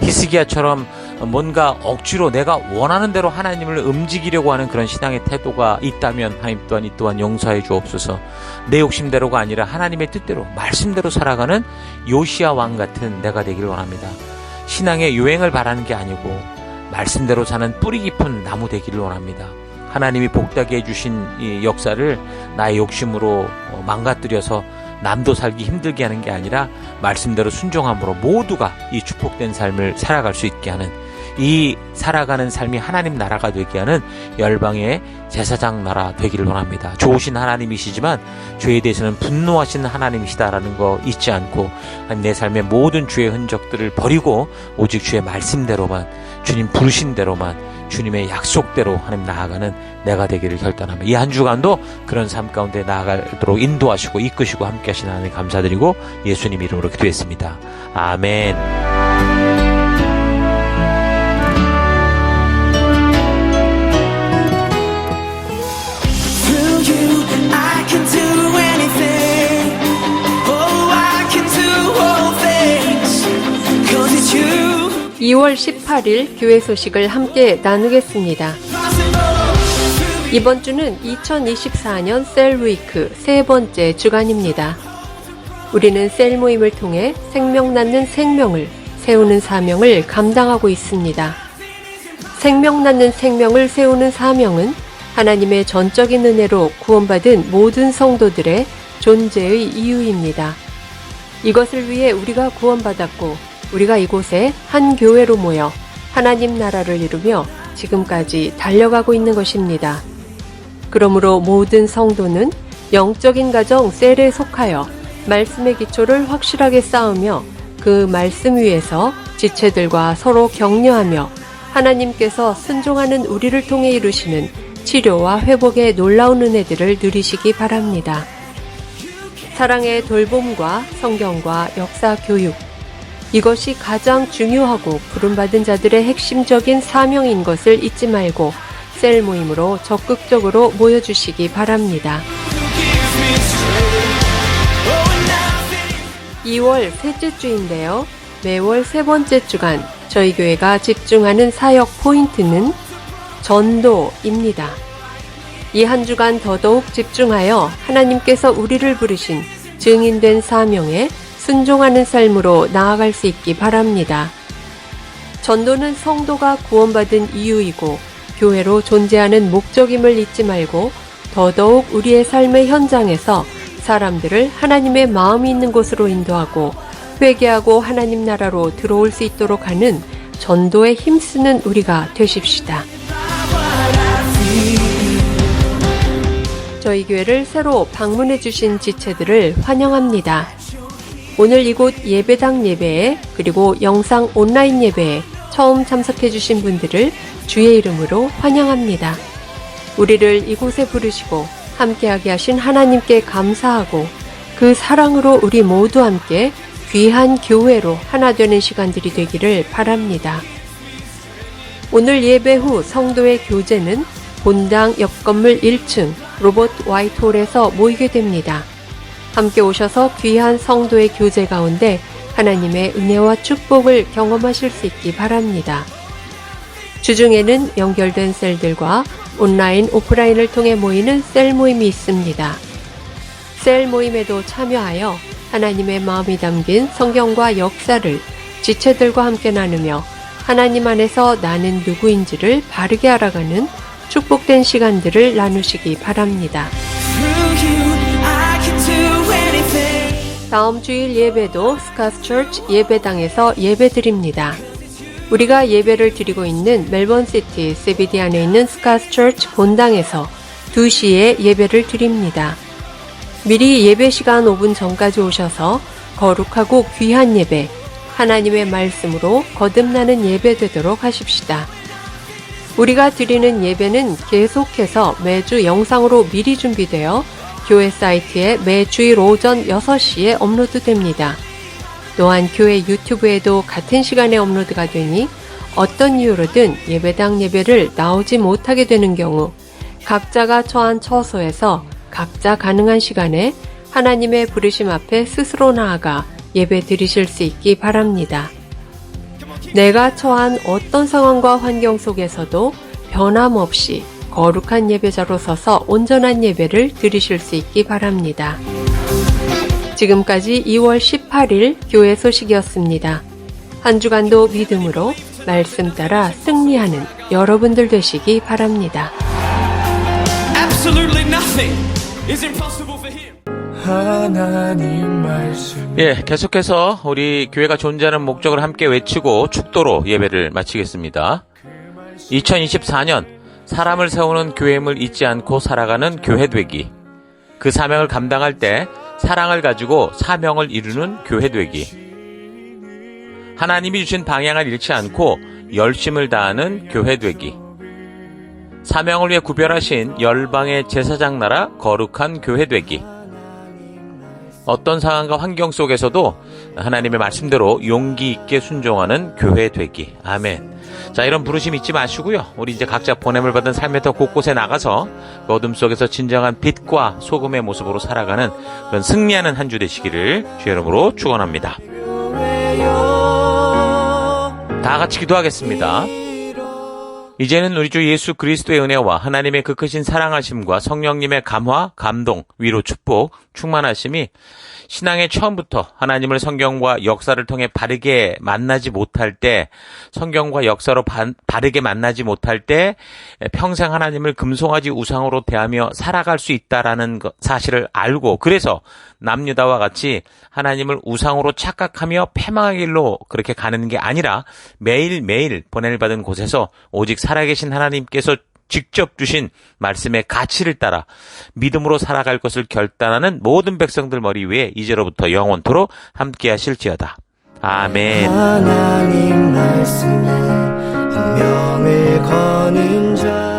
Speaker 1: 히스기야처럼 뭔가 억지로 내가 원하는 대로 하나님을 움직이려고 하는 그런 신앙의 태도가 있다면 하나님 또한 이 또한 용서해 주옵소서. 내 욕심대로가 아니라 하나님의 뜻대로 말씀대로 살아가는 요시야 왕 같은 내가 되기를 원합니다. 신앙의 요행을 바라는 게 아니고 말씀대로 사는 뿌리 깊은 나무 되기를 원합니다. 하나님이 복되게 해주신 이 역사를 나의 욕심으로 망가뜨려서 남도 살기 힘들게 하는 게 아니라 말씀대로 순종함으로 모두가 이 축복된 삶을 살아갈 수 있게 하는, 이 살아가는 삶이 하나님 나라가 되게 하는 열방의 제사장 나라 되기를 원합니다. 좋으신 하나님이시지만 죄에 대해서는 분노하시는 하나님이시다라는 거 잊지 않고 하나님 내 삶의 모든 죄의 흔적들을 버리고 오직 주의 말씀대로만, 주님 부르신 대로만, 주님의 약속대로 하나님 나아가는 내가 되기를 결단하며 이 한 주간도 그런 삶 가운데 나아가도록 인도하시고 이끄시고 함께 하신 하나님 감사드리고 예수님 이름으로 기도했습니다. 아멘.
Speaker 4: Through you, I can do anything. Oh, I can do all things. 'Cause it's you.
Speaker 6: 2월 18일 교회 소식을 함께 나누겠습니다. 이번 주는 2024년 셀위크 세 번째 주간입니다. 우리는 셀 모임을 통해 생명 낳는 생명을 세우는 사명을 감당하고 있습니다. 생명 낳는 생명을 세우는 사명은 하나님의 전적인 은혜로 구원받은 모든 성도들의 존재의 이유입니다. 이것을 위해 우리가 구원받았고 우리가 이곳에 한 교회로 모여 하나님 나라를 이루며 지금까지 달려가고 있는 것입니다. 그러므로 모든 성도는 영적인 가정 셀에 속하여 말씀의 기초를 확실하게 쌓으며 그 말씀 위에서 지체들과 서로 격려하며 하나님께서 순종하는 우리를 통해 이루시는 치료와 회복의 놀라운 은혜들을 누리시기 바랍니다. 사랑의 돌봄과 성경과 역사 교육, 이것이 가장 중요하고 부름받은 자들의 핵심적인 사명인 것을 잊지 말고 셀 모임으로 적극적으로 모여주시기 바랍니다. 2월 셋째 주인데요. 매월 세 번째 주간 저희 교회가 집중하는 사역 포인트는 전도입니다. 이 한 주간 더더욱 집중하여 하나님께서 우리를 부르신 증인된 사명에 순종하는 삶으로 나아갈 수 있기 바랍니다. 전도는 성도가 구원받은 이유이고 교회로 존재하는 목적임을 잊지 말고 더더욱 우리의 삶의 현장에서 사람들을 하나님의 마음이 있는 곳으로 인도하고 회개하고 하나님 나라로 들어올 수 있도록 하는 전도에 힘쓰는 우리가 되십시다. 저희 교회를 새로 방문해 주신 지체들을 환영합니다. 오늘 이곳 예배당 예배에 그리고 영상 온라인 예배에 처음 참석해 주신 분들을 주의 이름으로 환영합니다. 우리를 이곳에 부르시고 함께하게 하신 하나님께 감사하고 그 사랑으로 우리 모두 함께 귀한 교회로 하나 되는 시간들이 되기를 바랍니다. 오늘 예배 후 성도의 교제는 본당 옆건물 1층 로버트 와이트홀에서 모이게 됩니다. 함께 오셔서 귀한 성도의 교제 가운데 하나님의 은혜와 축복을 경험하실 수 있기 바랍니다. 주중에는 연결된 셀들과 온라인, 오프라인을 통해 모이는 셀 모임이 있습니다. 셀 모임에도 참여하여 하나님의 마음이 담긴 성경과 역사를 지체들과 함께 나누며 하나님 안에서 나는 누구인지를 바르게 알아가는 축복된 시간들을 나누시기 바랍니다. 다음 주일 예배도 스카스 처치 예배당에서 예배드립니다. 우리가 예배를 드리고 있는 멜번시티 CBD 안에 있는 스카스 처치 본당에서 2시에 예배를 드립니다. 미리 예배 시간 5분 전까지 오셔서 거룩하고 귀한 예배, 하나님의 말씀으로 거듭나는 예배 되도록 하십시다. 우리가 드리는 예배는 계속해서 매주 영상으로 미리 준비되어 교회 사이트에 매주일 오전 6시에 업로드됩니다. 또한 교회 유튜브에도 같은 시간에 업로드가 되니 어떤 이유로든 예배당 예배를 나오지 못하게 되는 경우 각자가 처한 처소에서 각자 가능한 시간에 하나님의 부르심 앞에 스스로 나아가 예배 드리실 수 있기 바랍니다. 내가 처한 어떤 상황과 환경 속에서도 변함없이 거룩한 예배자로 서서 온전한 예배를 드리실 수 있기 바랍니다. 지금까지 2월 18일 교회 소식이었습니다. 한 주간도 믿음으로 말씀 따라 승리하는 여러분들 되시기 바랍니다.
Speaker 4: Absolutely nothing is impossible for him.
Speaker 3: 하나님 말씀
Speaker 1: 예, 계속해서 우리 교회가 존재하는 목적을 함께 외치고 축도로 예배를 마치겠습니다. 2024년 사람을 세우는 교회임을 잊지 않고 살아가는 교회 되기. 그 사명을 감당할 때 사랑을 가지고 사명을 이루는 교회 되기. 하나님이 주신 방향을 잃지 않고 열심을 다하는 교회 되기. 사명을 위해 구별하신 열방의 제사장 나라 거룩한 교회 되기. 어떤 상황과 환경 속에서도 하나님의 말씀대로 용기 있게 순종하는 교회 되기. 아멘. 자, 이런 부르심 잊지 마시고요. 우리 이제 각자 보냄을 받은 삶의 터 곳곳에 나가서 그 어둠 속에서 진정한 빛과 소금의 모습으로 살아가는 그런 승리하는 한 주 되시기를 주의 이름으로 축원합니다. 다 같이 기도하겠습니다. 이제는 우리 주 예수 그리스도의 은혜와 하나님의 그 크신 사랑하심과 성령님의 감화, 감동, 위로, 축복, 충만하심이 신앙의 처음부터 하나님을 성경과 역사를 통해 바르게 만나지 못할 때, 성경과 역사로 바르게 만나지 못할 때 평생 하나님을 금송아지 우상으로 대하며 살아갈 수 있다라는 사실을 알고, 그래서 남유다와 같이 하나님을 우상으로 착각하며 패망의 길로 그렇게 가는 게 아니라 매일매일 보냄을 받은 곳에서 오직 살아계신 하나님께서 직접 주신 말씀의 가치를 따라 믿음으로 살아갈 것을 결단하는 모든 백성들 머리 위에 이제로부터 영원토록 함께 하실지어다. 아멘.
Speaker 3: 하나님 말씀에 한 명을 거는 자